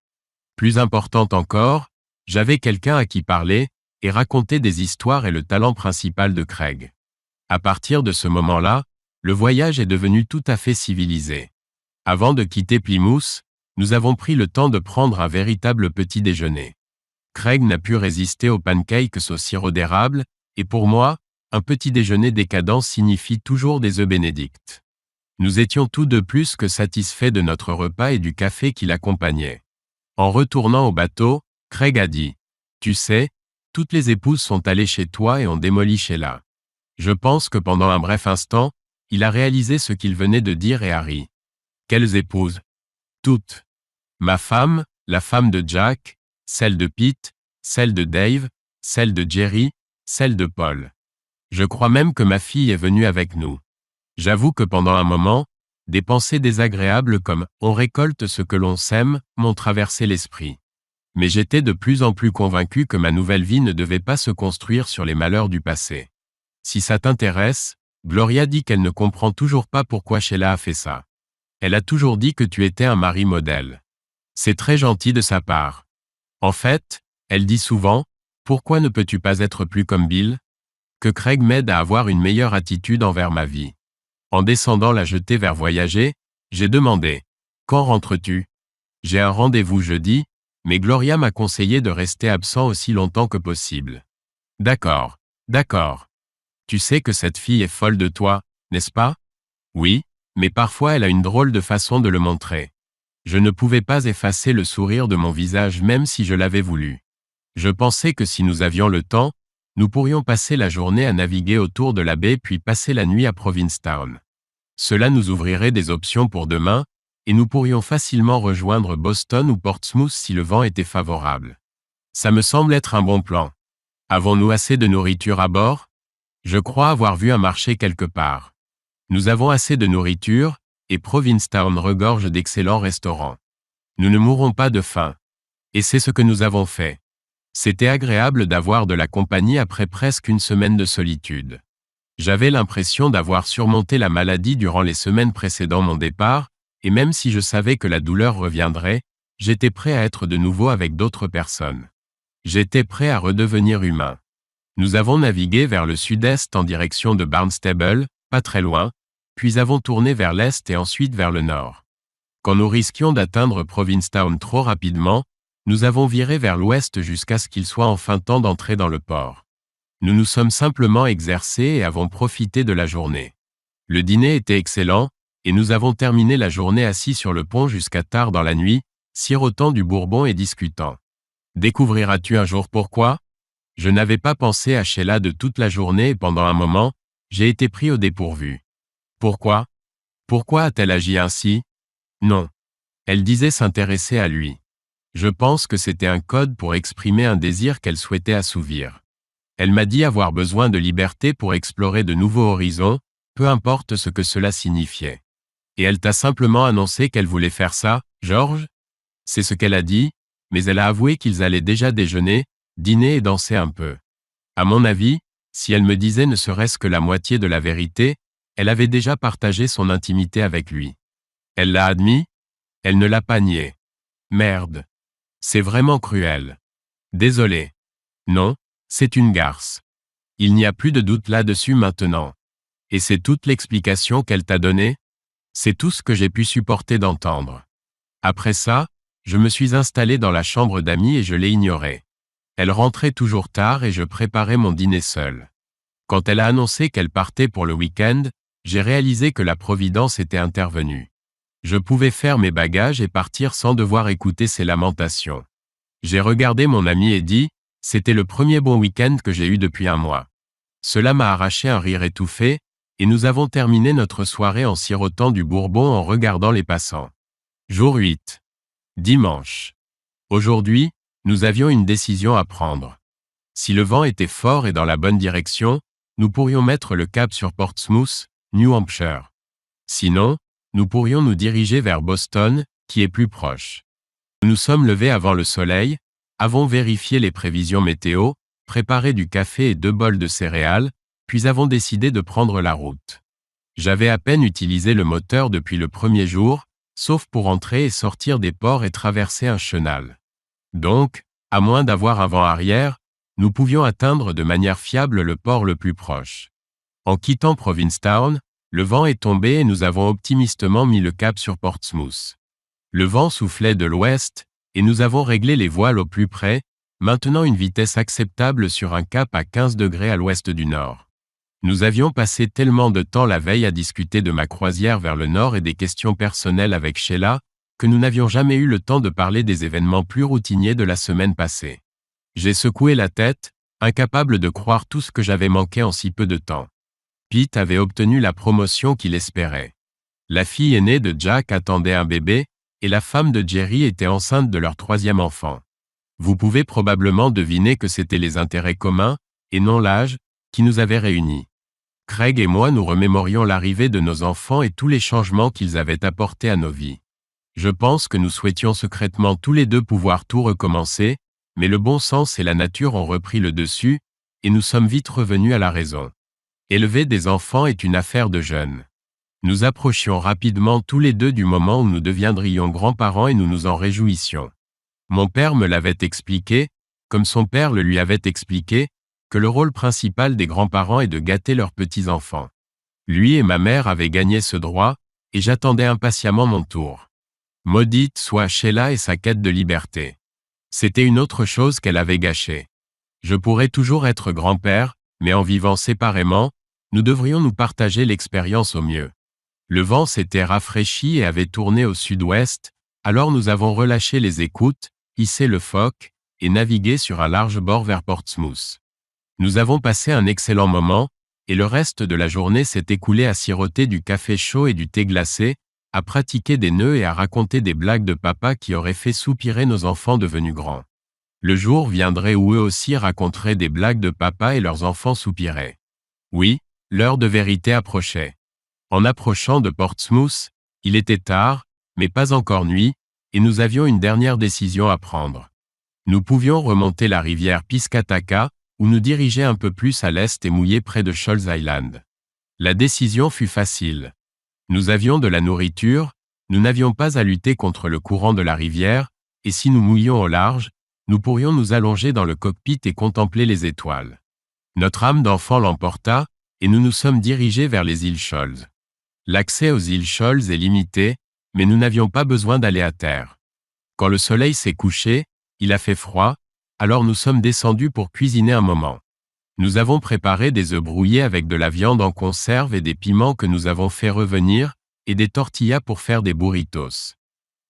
Plus important encore, j'avais quelqu'un à qui parler, et raconter des histoires est le talent principal de Craig. À partir de ce moment-là, le voyage est devenu tout à fait civilisé. Avant de quitter Plymouth, nous avons pris le temps de prendre un véritable petit déjeuner. Craig n'a pu résister aux pancakes au sirop d'érable, et pour moi, un petit déjeuner décadent signifie toujours des œufs bénédicts. Nous étions tous deux plus que satisfaits de notre repas et du café qui l'accompagnait. En retournant au bateau, Craig a dit « Tu sais, toutes les épouses sont allées chez toi et ont démoli Sheila. » Je pense que pendant un bref instant, il a réalisé ce qu'il venait de dire et a ri. « Quelles épouses? » Toutes. Ma femme, la femme de Jack, celle de Pete, celle de Dave, celle de Jerry, celle de Paul. Je crois même que ma fille est venue avec nous. J'avoue que pendant un moment, des pensées désagréables comme « on récolte ce que l'on sème » m'ont traversé l'esprit. Mais j'étais de plus en plus convaincu que ma nouvelle vie ne devait pas se construire sur les malheurs du passé. Si ça t'intéresse, Gloria dit qu'elle ne comprend toujours pas pourquoi Sheila a fait ça. Elle a toujours dit que tu étais un mari modèle. C'est très gentil de sa part. En fait, elle dit souvent « Pourquoi ne peux-tu pas être plus comme Bill ?» Que Craig m'aide à avoir une meilleure attitude envers ma vie. En descendant la jetée vers voyager, j'ai demandé « Quand rentres-tu » J'ai un rendez-vous jeudi, mais Gloria m'a conseillé de rester absent aussi longtemps que possible. D'accord, d'accord. Tu sais que cette fille est folle de toi, n'est-ce pas? Oui, mais parfois elle a une drôle de façon de le montrer. Je ne pouvais pas effacer le sourire de mon visage même si je l'avais voulu. Je pensais que si nous avions le temps, nous pourrions passer la journée à naviguer autour de la baie puis passer la nuit à Provincetown. Cela nous ouvrirait des options pour demain, et nous pourrions facilement rejoindre Boston ou Portsmouth si le vent était favorable. Ça me semble être un bon plan. Avons-nous assez de nourriture à bord? Je crois avoir vu un marché quelque part. Nous avons assez de nourriture, et Provincetown regorge d'excellents restaurants. Nous ne mourrons pas de faim. Et c'est ce que nous avons fait. C'était agréable d'avoir de la compagnie après presque une semaine de solitude. J'avais l'impression d'avoir surmonté la maladie durant les semaines précédant mon départ, et même si je savais que la douleur reviendrait, j'étais prêt à être de nouveau avec d'autres personnes. J'étais prêt à redevenir humain. Nous avons navigué vers le sud-est en direction de Barnstable, pas très loin, puis avons tourné vers l'est et ensuite vers le nord. Quand nous risquions d'atteindre Provincetown trop rapidement, nous avons viré vers l'ouest jusqu'à ce qu'il soit enfin temps d'entrer dans le port. Nous nous sommes simplement exercés et avons profité de la journée. Le dîner était excellent, et nous avons terminé la journée assis sur le pont jusqu'à tard dans la nuit, sirotant du bourbon et discutant. Découvriras-tu un jour pourquoi? Je n'avais pas pensé à Sheila de toute la journée et pendant un moment, j'ai été pris au dépourvu. Pourquoi? Pourquoi a-t-elle agi ainsi? Non. Elle disait s'intéresser à lui. Je pense que c'était un code pour exprimer un désir qu'elle souhaitait assouvir. Elle m'a dit avoir besoin de liberté pour explorer de nouveaux horizons, peu importe ce que cela signifiait. Et elle t'a simplement annoncé qu'elle voulait faire ça, George? C'est ce qu'elle a dit, mais elle a avoué qu'ils allaient déjà déjeuner, dîner et danser un peu. À mon avis, si elle me disait ne serait-ce que la moitié de la vérité, elle avait déjà partagé son intimité avec lui. Elle l'a admis? Elle ne l'a pas nié. Merde. C'est vraiment cruel. Désolé. Non, c'est une garce. Il n'y a plus de doute là-dessus maintenant. Et c'est toute l'explication qu'elle t'a donnée? C'est tout ce que j'ai pu supporter d'entendre. Après ça, je me suis installé dans la chambre d'amis et je l'ai ignorée. Elle rentrait toujours tard et je préparais mon dîner seul. Quand elle a annoncé qu'elle partait pour le week-end, j'ai réalisé que la Providence était intervenue. Je pouvais faire mes bagages et partir sans devoir écouter ses lamentations. J'ai regardé mon ami et dit, c'était le premier bon week-end que j'ai eu depuis un mois. Cela m'a arraché un rire étouffé, et nous avons terminé notre soirée en sirotant du bourbon en regardant les passants. Jour 8. Dimanche. Aujourd'hui, nous avions une décision à prendre. Si le vent était fort et dans la bonne direction, nous pourrions mettre le cap sur Portsmouth, New Hampshire. Sinon, nous pourrions nous diriger vers Boston, qui est plus proche. Nous nous sommes levés avant le soleil, avons vérifié les prévisions météo, préparé du café et 2 bols de céréales, puis avons décidé de prendre la route. J'avais à peine utilisé le moteur depuis le premier jour, sauf pour entrer et sortir des ports et traverser un chenal. Donc, à moins d'avoir un vent arrière, nous pouvions atteindre de manière fiable le port le plus proche. En quittant Provincetown, le vent est tombé et nous avons optimistement mis le cap sur Portsmouth. Le vent soufflait de l'ouest, et nous avons réglé les voiles au plus près, maintenant une vitesse acceptable sur un cap à 15 degrés à l'ouest du nord. Nous avions passé tellement de temps la veille à discuter de ma croisière vers le nord et des questions personnelles avec Sheila, que nous n'avions jamais eu le temps de parler des événements plus routiniers de la semaine passée. J'ai secoué la tête, incapable de croire tout ce que j'avais manqué en si peu de temps. Pete avait obtenu la promotion qu'il espérait. La fille aînée de Jack attendait un bébé, et la femme de Jerry était enceinte de leur 3e enfant. Vous pouvez probablement deviner que c'était les intérêts communs, et non l'âge, qui nous avaient réunis. Craig et moi nous remémorions l'arrivée de nos enfants et tous les changements qu'ils avaient apportés à nos vies. Je pense que nous souhaitions secrètement tous les deux pouvoir tout recommencer, mais le bon sens et la nature ont repris le dessus, et nous sommes vite revenus à la raison. Élever des enfants est une affaire de jeunes. Nous approchions rapidement tous les deux du moment où nous deviendrions grands-parents et nous nous en réjouissions. Mon père me l'avait expliqué, comme son père le lui avait expliqué, que le rôle principal des grands-parents est de gâter leurs petits-enfants. Lui et ma mère avaient gagné ce droit, et j'attendais impatiemment mon tour. Maudite soit Sheila et sa quête de liberté. C'était une autre chose qu'elle avait gâchée. Je pourrais toujours être grand-père, mais en vivant séparément, nous devrions nous partager l'expérience au mieux. Le vent s'était rafraîchi et avait tourné au sud-ouest, alors nous avons relâché les écoutes, hissé le foc, et navigué sur un large bord vers Portsmouth. Nous avons passé un excellent moment, et le reste de la journée s'est écoulé à siroter du café chaud et du thé glacé, à pratiquer des nœuds et à raconter des blagues de papa qui auraient fait soupirer nos enfants devenus grands. Le jour viendrait où eux aussi raconteraient des blagues de papa et leurs enfants soupiraient. Oui, l'heure de vérité approchait. En approchant de Portsmouth, il était tard, mais pas encore nuit, et nous avions une dernière décision à prendre. Nous pouvions remonter la rivière Piscataqua, ou nous diriger un peu plus à l'est et mouiller près de Shoals Island. La décision fut facile. Nous avions de la nourriture, nous n'avions pas à lutter contre le courant de la rivière, et si nous mouillions au large, nous pourrions nous allonger dans le cockpit et contempler les étoiles. Notre âme d'enfant l'emporta, et nous nous sommes dirigés vers les îles Shoals. L'accès aux îles Shoals est limité, mais nous n'avions pas besoin d'aller à terre. Quand le soleil s'est couché, il a fait froid, alors nous sommes descendus pour cuisiner un moment. Nous avons préparé des œufs brouillés avec de la viande en conserve et des piments que nous avons fait revenir, et des tortillas pour faire des burritos.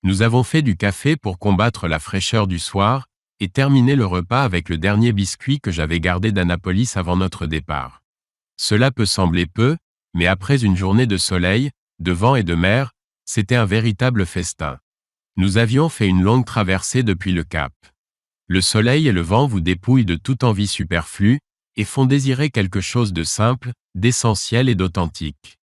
Nous avons fait du café pour combattre la fraîcheur du soir, et terminé le repas avec le dernier biscuit que j'avais gardé d'Annapolis avant notre départ. Cela peut sembler peu, mais après une journée de soleil, de vent et de mer, c'était un véritable festin. Nous avions fait une longue traversée depuis le Cap. Le soleil et le vent vous dépouillent de toute envie superflue, et font désirer quelque chose de simple, d'essentiel et d'authentique.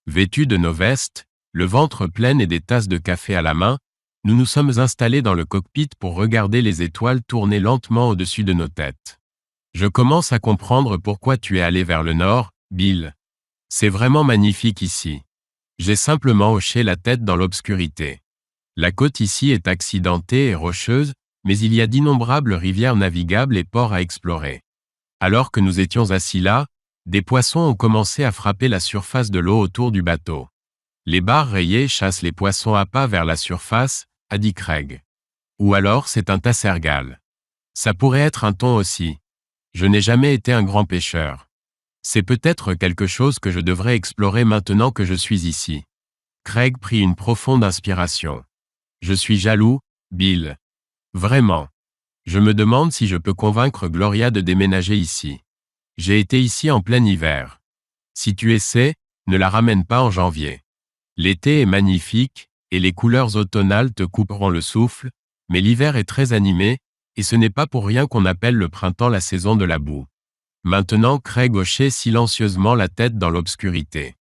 Vêtus de nos vestes, le ventre plein et des tasses de café à la main, nous nous sommes installés dans le cockpit pour regarder les étoiles tourner lentement au-dessus de nos têtes. Je commence à comprendre pourquoi tu es allé vers le nord, Bill. C'est vraiment magnifique ici. J'ai simplement hoché la tête dans l'obscurité. La côte ici est accidentée et rocheuse, mais il y a d'innombrables rivières navigables et ports à explorer. Alors que nous étions assis là, des poissons ont commencé à frapper la surface de l'eau autour du bateau. Les barres rayées chassent les poissons à pas vers la surface, a dit Craig. Ou alors c'est un tassergal. Ça pourrait être un thon aussi. Je n'ai jamais été un grand pêcheur. C'est peut-être quelque chose que je devrais explorer maintenant que je suis ici. Craig prit une profonde inspiration. Je suis jaloux, Bill. Vraiment. Je me demande si je peux convaincre Gloria de déménager ici. J'ai été ici en plein hiver. Si tu essaies, ne la ramène pas en janvier. L'été est magnifique, et les couleurs automnales te couperont le souffle, mais l'hiver est très animé, et ce n'est pas pour rien qu'on appelle le printemps la saison de la boue. Maintenant Craig hochait silencieusement la tête dans l'obscurité.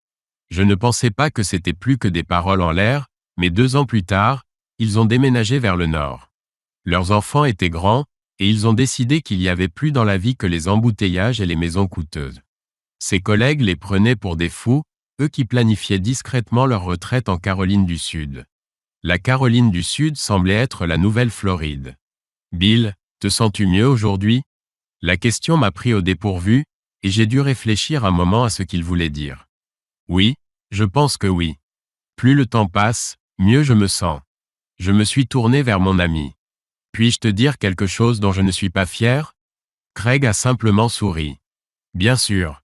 Je ne pensais pas que c'était plus que des paroles en l'air, mais 2 ans plus tard, ils ont déménagé vers le nord. Leurs enfants étaient grands, et ils ont décidé qu'il y avait plus dans la vie que les embouteillages et les maisons coûteuses. Ses collègues les prenaient pour des fous, eux qui planifiaient discrètement leur retraite en Caroline du Sud. La Caroline du Sud semblait être la nouvelle Floride. Bill, te sens-tu mieux aujourd'hui? La question m'a pris au dépourvu, et j'ai dû réfléchir un moment à ce qu'il voulait dire. Oui, je pense que oui. Plus le temps passe, mieux je me sens. Je me suis tourné vers mon ami. Puis-je te dire quelque chose dont je ne suis pas fier? Craig a simplement souri. Bien sûr.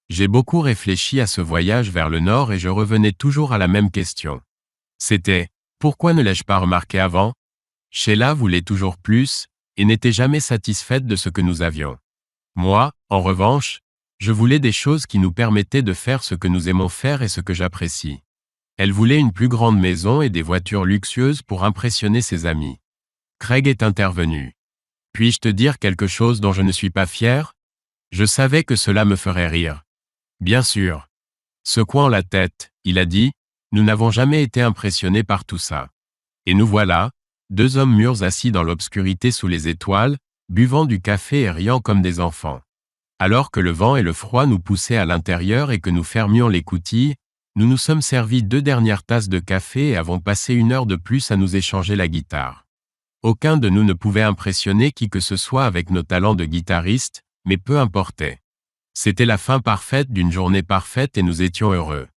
J'ai beaucoup réfléchi à ce voyage vers le nord et je revenais toujours à la même question. C'était, pourquoi ne l'ai-je pas remarqué avant? Sheila voulait toujours plus, et n'était jamais satisfaite de ce que nous avions. Moi, en revanche, je voulais des choses qui nous permettaient de faire ce que nous aimons faire et ce que j'apprécie. Elle voulait une plus grande maison et des voitures luxueuses pour impressionner ses amis. Craig est intervenu. Puis-je te dire quelque chose dont je ne suis pas fier? Je savais que cela me ferait rire. Bien sûr. Secouant la tête, il a dit, nous n'avons jamais été impressionnés par tout ça. Et nous voilà, 2 hommes mûrs assis dans l'obscurité sous les étoiles, buvant du café et riant comme des enfants. Alors que le vent et le froid nous poussaient à l'intérieur et que nous fermions l'écoutille, nous nous sommes servis 2 dernières tasses de café et avons passé 1 heure de plus à nous échanger la guitare. Aucun de nous ne pouvait impressionner qui que ce soit avec nos talents de guitariste, mais peu importait. C'était la fin parfaite d'une journée parfaite et nous étions heureux.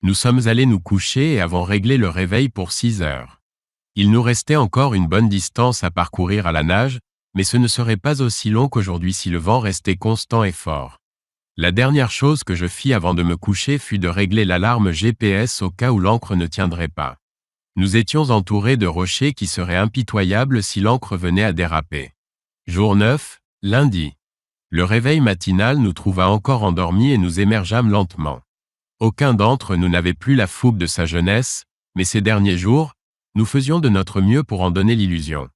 Nous sommes allés nous coucher et avons réglé le réveil pour 6 heures. Il nous restait encore une bonne distance à parcourir à la nage, mais ce ne serait pas aussi long qu'aujourd'hui si le vent restait constant et fort. La dernière chose que je fis avant de me coucher fut de régler l'alarme GPS au cas où l'ancre ne tiendrait pas. Nous étions entourés de rochers qui seraient impitoyables si l'ancre venait à déraper. Jour 9, lundi. Le réveil matinal nous trouva encore endormis et nous émergeâmes lentement. Aucun d'entre nous n'avait plus la fougue de sa jeunesse, mais ces derniers jours, nous faisions de notre mieux pour en donner l'illusion.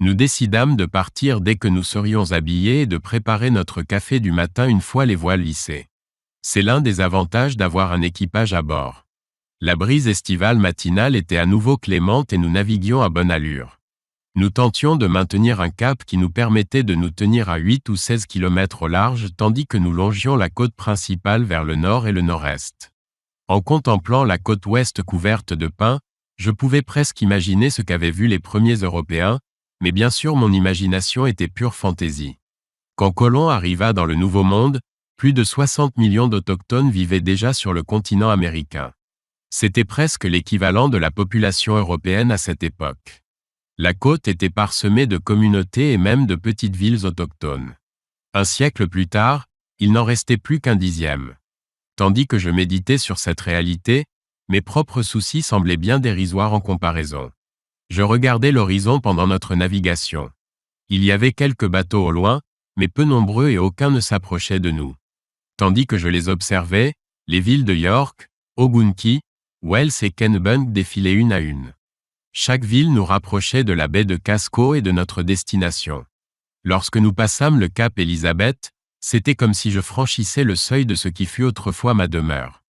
Nous décidâmes de partir dès que nous serions habillés et de préparer notre café du matin une fois les voiles lissées. C'est l'un des avantages d'avoir un équipage à bord. La brise estivale matinale était à nouveau clémente et nous naviguions à bonne allure. Nous tentions de maintenir un cap qui nous permettait de nous tenir à 8 ou 16 km au large tandis que nous longions la côte principale vers le nord et le nord-est. En contemplant la côte ouest couverte de pins, je pouvais presque imaginer ce qu'avaient vu les premiers Européens, mais bien sûr mon imagination était pure fantaisie. Quand Colomb arriva dans le Nouveau Monde, plus de 60 millions d'autochtones vivaient déjà sur le continent américain. C'était presque l'équivalent de la population européenne à cette époque. La côte était parsemée de communautés et même de petites villes autochtones. Un siècle plus tard, il n'en restait plus qu'un dixième. Tandis que je méditais sur cette réalité, mes propres soucis semblaient bien dérisoires en comparaison. Je regardais l'horizon pendant notre navigation. Il y avait quelques bateaux au loin, mais peu nombreux et aucun ne s'approchait de nous. Tandis que je les observais, les villes de York, Ogunki, Wells et Kennebunk défilaient une à une. Chaque ville nous rapprochait de la baie de Casco et de notre destination. Lorsque nous passâmes le cap Elizabeth, c'était comme si je franchissais le seuil de ce qui fut autrefois ma demeure.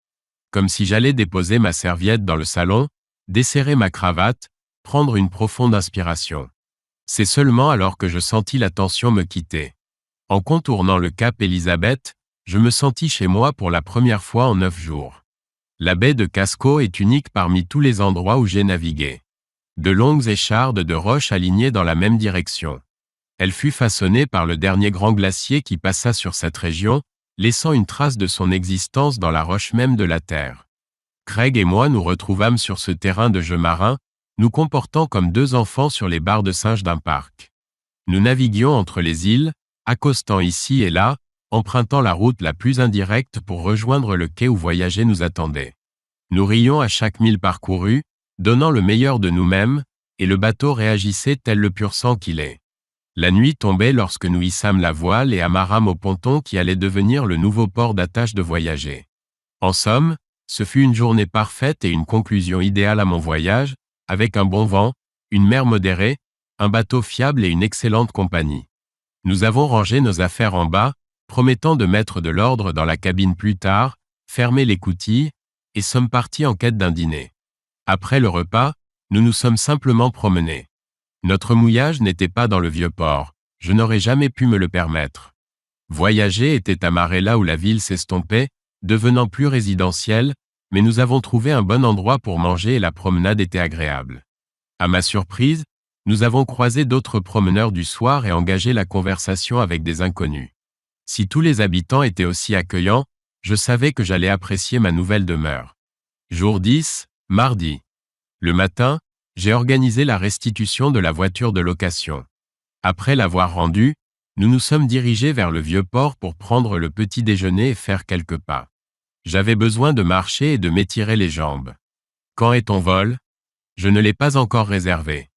Comme si j'allais déposer ma serviette dans le salon, desserrer ma cravate, prendre une profonde inspiration. C'est seulement alors que je sentis la tension me quitter. En contournant le cap Elizabeth, je me sentis chez moi pour la première fois en 9 jours. La baie de Casco est unique parmi tous les endroits où j'ai navigué. De longues échardes de roches alignées dans la même direction. Elle fut façonnée par le dernier grand glacier qui passa sur cette région, laissant une trace de son existence dans la roche même de la Terre. Craig et moi nous retrouvâmes sur ce terrain de jeu marin, nous comportant comme deux enfants sur les barres de singe d'un parc. Nous naviguions entre les îles, accostant ici et là, empruntant la route la plus indirecte pour rejoindre le quai où voyager nous attendait. Nous rions à chaque mille parcouru, donnant le meilleur de nous-mêmes, et le bateau réagissait tel le pur sang qu'il est. La nuit tombait lorsque nous hissâmes la voile et amarrâmes au ponton qui allait devenir le nouveau port d'attache de voyager. En somme, ce fut une journée parfaite et une conclusion idéale à mon voyage, avec un bon vent, une mer modérée, un bateau fiable et une excellente compagnie. Nous avons rangé nos affaires en bas, promettant de mettre de l'ordre dans la cabine plus tard, fermer les coutilles, et sommes partis en quête d'un dîner. Après le repas, nous nous sommes simplement promenés. Notre mouillage n'était pas dans le vieux port, je n'aurais jamais pu me le permettre. Voyager était amarré là où la ville s'estompait, devenant plus résidentielle, mais nous avons trouvé un bon endroit pour manger et la promenade était agréable. À ma surprise, nous avons croisé d'autres promeneurs du soir et engagé la conversation avec des inconnus. Si tous les habitants étaient aussi accueillants, je savais que j'allais apprécier ma nouvelle demeure. Jour 10, mardi. Le matin, j'ai organisé la restitution de la voiture de location. Après l'avoir rendue, nous nous sommes dirigés vers le vieux port pour prendre le petit déjeuner et faire quelques pas. J'avais besoin de marcher et de m'étirer les jambes. Quand est ton vol? Je ne l'ai pas encore réservé.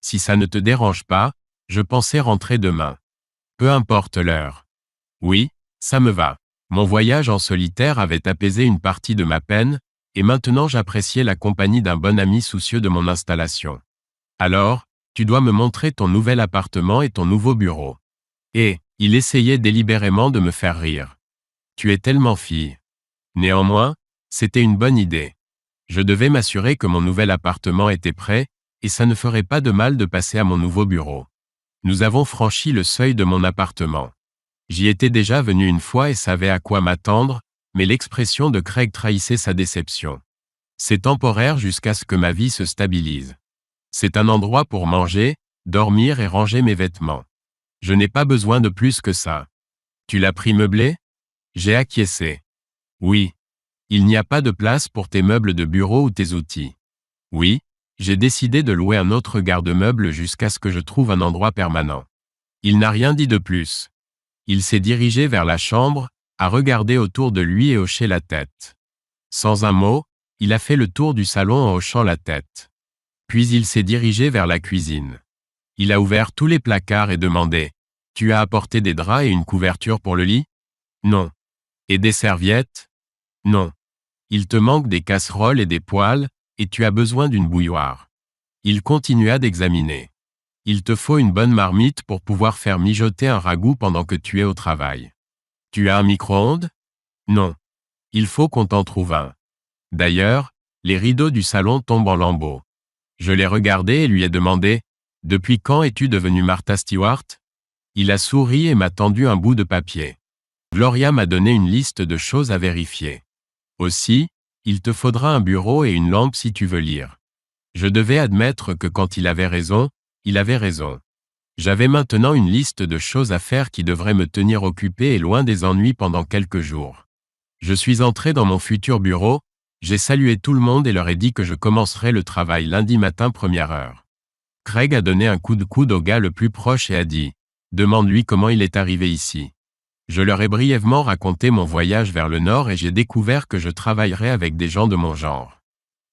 Si ça ne te dérange pas, je pensais rentrer demain. Peu importe l'heure. Oui, ça me va. Mon voyage en solitaire avait apaisé une partie de ma peine, et maintenant j'appréciais la compagnie d'un bon ami soucieux de mon installation. Alors, tu dois me montrer ton nouvel appartement et ton nouveau bureau. Et, il essayait délibérément de me faire rire. Tu es tellement fille. Néanmoins, c'était une bonne idée. Je devais m'assurer que mon nouvel appartement était prêt, et ça ne ferait pas de mal de passer à mon nouveau bureau. Nous avons franchi le seuil de mon appartement. J'y étais déjà venu une fois et savais à quoi m'attendre, mais l'expression de Craig trahissait sa déception. C'est temporaire jusqu'à ce que ma vie se stabilise. C'est un endroit pour manger, dormir et ranger mes vêtements. Je n'ai pas besoin de plus que ça. Tu l'as pris meublé? J'ai acquiescé. Oui. Il n'y a pas de place pour tes meubles de bureau ou tes outils. Oui, j'ai décidé de louer un autre garde-meuble jusqu'à ce que je trouve un endroit permanent. Il n'a rien dit de plus. Il s'est dirigé vers la chambre, a regardé autour de lui et hoché la tête. Sans un mot, il a fait le tour du salon en hochant la tête. Puis il s'est dirigé vers la cuisine. Il a ouvert tous les placards et demandé « Tu as apporté des draps et une couverture pour le lit? » Non. Et des serviettes? Non. Il te manque des casseroles et des poêles, et tu as besoin d'une bouilloire. Il continua d'examiner. Il te faut une bonne marmite pour pouvoir faire mijoter un ragoût pendant que tu es au travail. Tu as un micro-ondes? Non. Il faut qu'on t'en trouve un. D'ailleurs, les rideaux du salon tombent en lambeaux. Je l'ai regardé et lui ai demandé « Depuis quand es-tu devenue Martha Stewart ?» Il a souri et m'a tendu un bout de papier. Gloria m'a donné une liste de choses à vérifier. Aussi, il te faudra un bureau et une lampe si tu veux lire. Je devais admettre que quand il avait raison, il avait raison. J'avais maintenant une liste de choses à faire qui devraient me tenir occupé et loin des ennuis pendant quelques jours. Je suis entré dans mon futur bureau, J'ai salué tout le monde et leur ai dit que je commencerais le travail lundi matin 1er heure. Craig a donné un coup de coude au gars le plus proche et a dit « Demande-lui comment il est arrivé ici ». Je leur ai brièvement raconté mon voyage vers le nord et j'ai découvert que je travaillerais avec des gens de mon genre.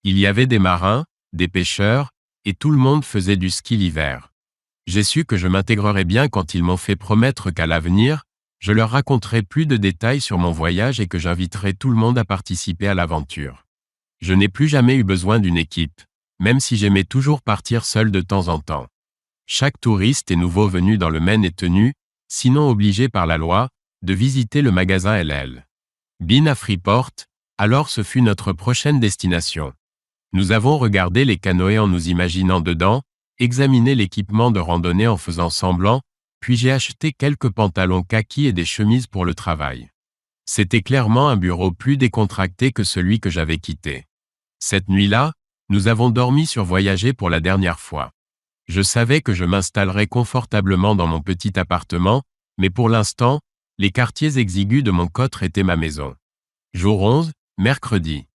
Il y avait des marins, des pêcheurs, et tout le monde faisait du ski l'hiver. J'ai su que je m'intégrerais bien quand ils m'ont fait promettre qu'à l'avenir, je leur raconterai plus de détails sur mon voyage et que j'inviterai tout le monde à participer à l'aventure. Je n'ai plus jamais eu besoin d'une équipe, même si j'aimais toujours partir seul de temps en temps. Chaque touriste et nouveau venu dans le Maine est tenu, sinon obligé par la loi, de visiter le magasin LL Bean à Freeport, alors ce fut notre prochaine destination. Nous avons regardé les canoës en nous imaginant dedans, examiné l'équipement de randonnée en faisant semblant, puis j'ai acheté quelques pantalons kaki et des chemises pour le travail. C'était clairement un bureau plus décontracté que celui que j'avais quitté. Cette nuit-là, nous avons dormi sur Voyager pour la dernière fois. Je savais que je m'installerais confortablement dans mon petit appartement, mais pour l'instant, les quartiers exigus de mon cotre étaient ma maison. Jour 11, mercredi.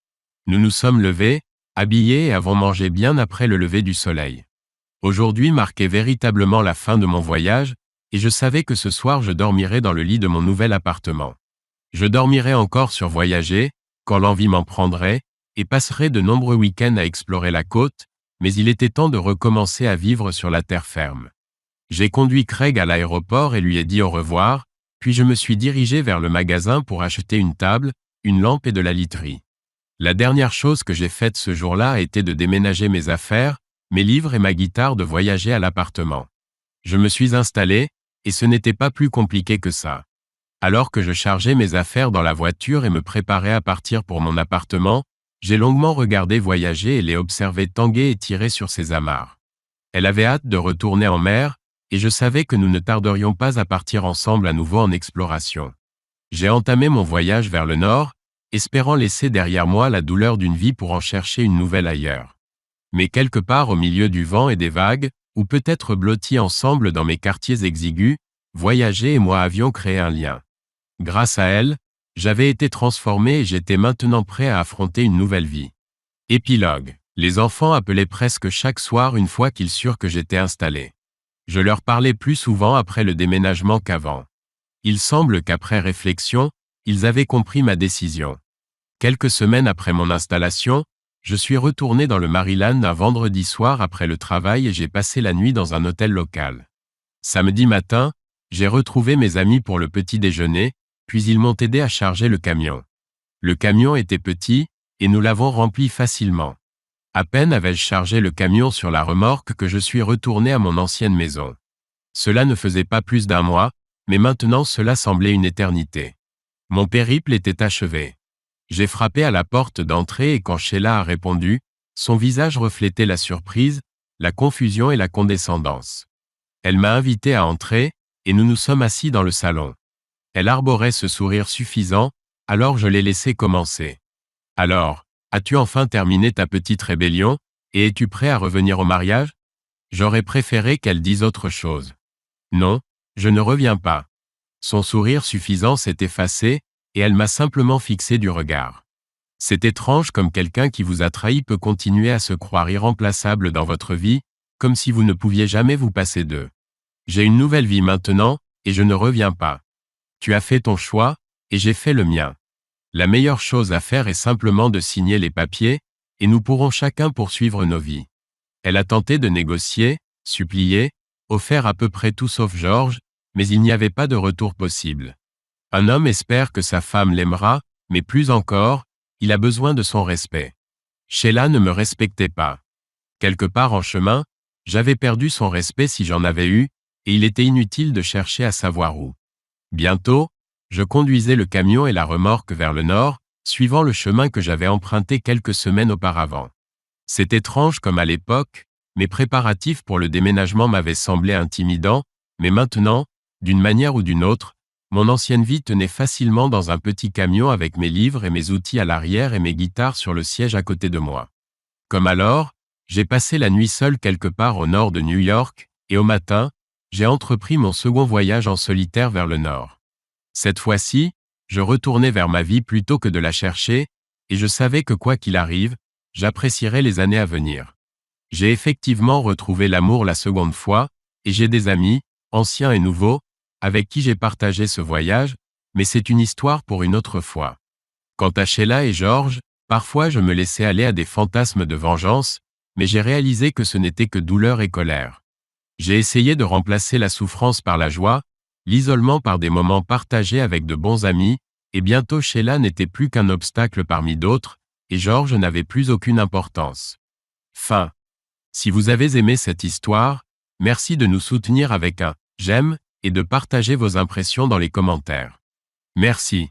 Nous nous sommes levés, habillés et avons mangé bien après le lever du soleil. Aujourd'hui marquait véritablement la fin de mon voyage, et je savais que ce soir je dormirais dans le lit de mon nouvel appartement. Je dormirais encore sur Voyager, quand l'envie m'en prendrait, et passerais de nombreux week-ends à explorer la côte, mais il était temps de recommencer à vivre sur la terre ferme. J'ai conduit Craig à l'aéroport et lui ai dit au revoir, puis je me suis dirigé vers le magasin pour acheter une table, une lampe et de la literie. La dernière chose que j'ai faite ce jour-là a été de déménager mes affaires, mes livres et ma guitare de Voyager à l'appartement. Je me suis installé, et ce n'était pas plus compliqué que ça. Alors que je chargeais mes affaires dans la voiture et me préparais à partir pour mon appartement, j'ai longuement regardé Voyager et l'ai observé tanguer et tirer sur ses amarres. Elle avait hâte de retourner en mer, et je savais que nous ne tarderions pas à partir ensemble à nouveau en exploration. J'ai entamé mon voyage vers le nord, espérant laisser derrière moi la douleur d'une vie pour en chercher une nouvelle ailleurs. Mais quelque part au milieu du vent et des vagues, ou peut-être blottis ensemble dans mes quartiers exigus, Voyager et moi avions créé un lien. Grâce à elle, j'avais été transformé et j'étais maintenant prêt à affronter une nouvelle vie. Épilogue. Les enfants appelaient presque chaque soir une fois qu'ils surent que j'étais installé. Je leur parlais plus souvent après le déménagement qu'avant. Il semble qu'après réflexion, ils avaient compris ma décision. Quelques semaines après mon installation, je suis retourné dans le Maryland un vendredi soir après le travail et j'ai passé la nuit dans un hôtel local. Samedi matin, j'ai retrouvé mes amis pour le petit déjeuner, puis ils m'ont aidé à charger le camion. Le camion était petit, et nous l'avons rempli facilement. À peine avais-je chargé le camion sur la remorque que je suis retourné à mon ancienne maison. Cela ne faisait pas plus d'un mois, mais maintenant cela semblait une éternité. Mon périple était achevé. J'ai frappé à la porte d'entrée et quand Sheila a répondu, son visage reflétait la surprise, la confusion et la condescendance. Elle m'a invité à entrer, et nous nous sommes assis dans le salon. Elle arborait ce sourire suffisant, alors je l'ai laissé commencer. Alors, as-tu enfin terminé ta petite rébellion, et es-tu prêt à revenir au mariage? J'aurais préféré qu'elle dise autre chose. Non, je ne reviens pas. Son sourire suffisant s'est effacé, et elle m'a simplement fixé du regard. C'est étrange comme quelqu'un qui vous a trahi peut continuer à se croire irremplaçable dans votre vie, comme si vous ne pouviez jamais vous passer d'eux. J'ai une nouvelle vie maintenant, et je ne reviens pas. Tu as fait ton choix, et j'ai fait le mien. La meilleure chose à faire est simplement de signer les papiers, et nous pourrons chacun poursuivre nos vies. Elle a tenté de négocier, supplier, offert à peu près tout sauf George, mais il n'y avait pas de retour possible. Un homme espère que sa femme l'aimera, mais plus encore, il a besoin de son respect. Sheila ne me respectait pas. Quelque part en chemin, j'avais perdu son respect si j'en avais eu, et il était inutile de chercher à savoir où. Bientôt, je conduisais le camion et la remorque vers le nord, suivant le chemin que j'avais emprunté quelques semaines auparavant. C'est étrange comme à l'époque, mes préparatifs pour le déménagement m'avaient semblé intimidants, mais maintenant, d'une manière ou d'une autre, mon ancienne vie tenait facilement dans un petit camion avec mes livres et mes outils à l'arrière et mes guitares sur le siège à côté de moi. Comme alors, j'ai passé la nuit seul quelque part au nord de New York, et au matin, j'ai entrepris mon second voyage en solitaire vers le nord. Cette fois-ci, je retournais vers ma vie plutôt que de la chercher, et je savais que quoi qu'il arrive, j'apprécierais les années à venir. J'ai effectivement retrouvé l'amour la seconde fois, et j'ai des amis, anciens et nouveaux, avec qui j'ai partagé ce voyage, mais c'est une histoire pour une autre fois. Quant à Sheila et George, parfois je me laissais aller à des fantasmes de vengeance, mais j'ai réalisé que ce n'était que douleur et colère. J'ai essayé de remplacer la souffrance par la joie, l'isolement par des moments partagés avec de bons amis, et bientôt Sheila n'était plus qu'un obstacle parmi d'autres, et George n'avait plus aucune importance. Fin. Si vous avez aimé cette histoire, merci de nous soutenir avec un « j'aime » et de partager vos impressions dans les commentaires. Merci.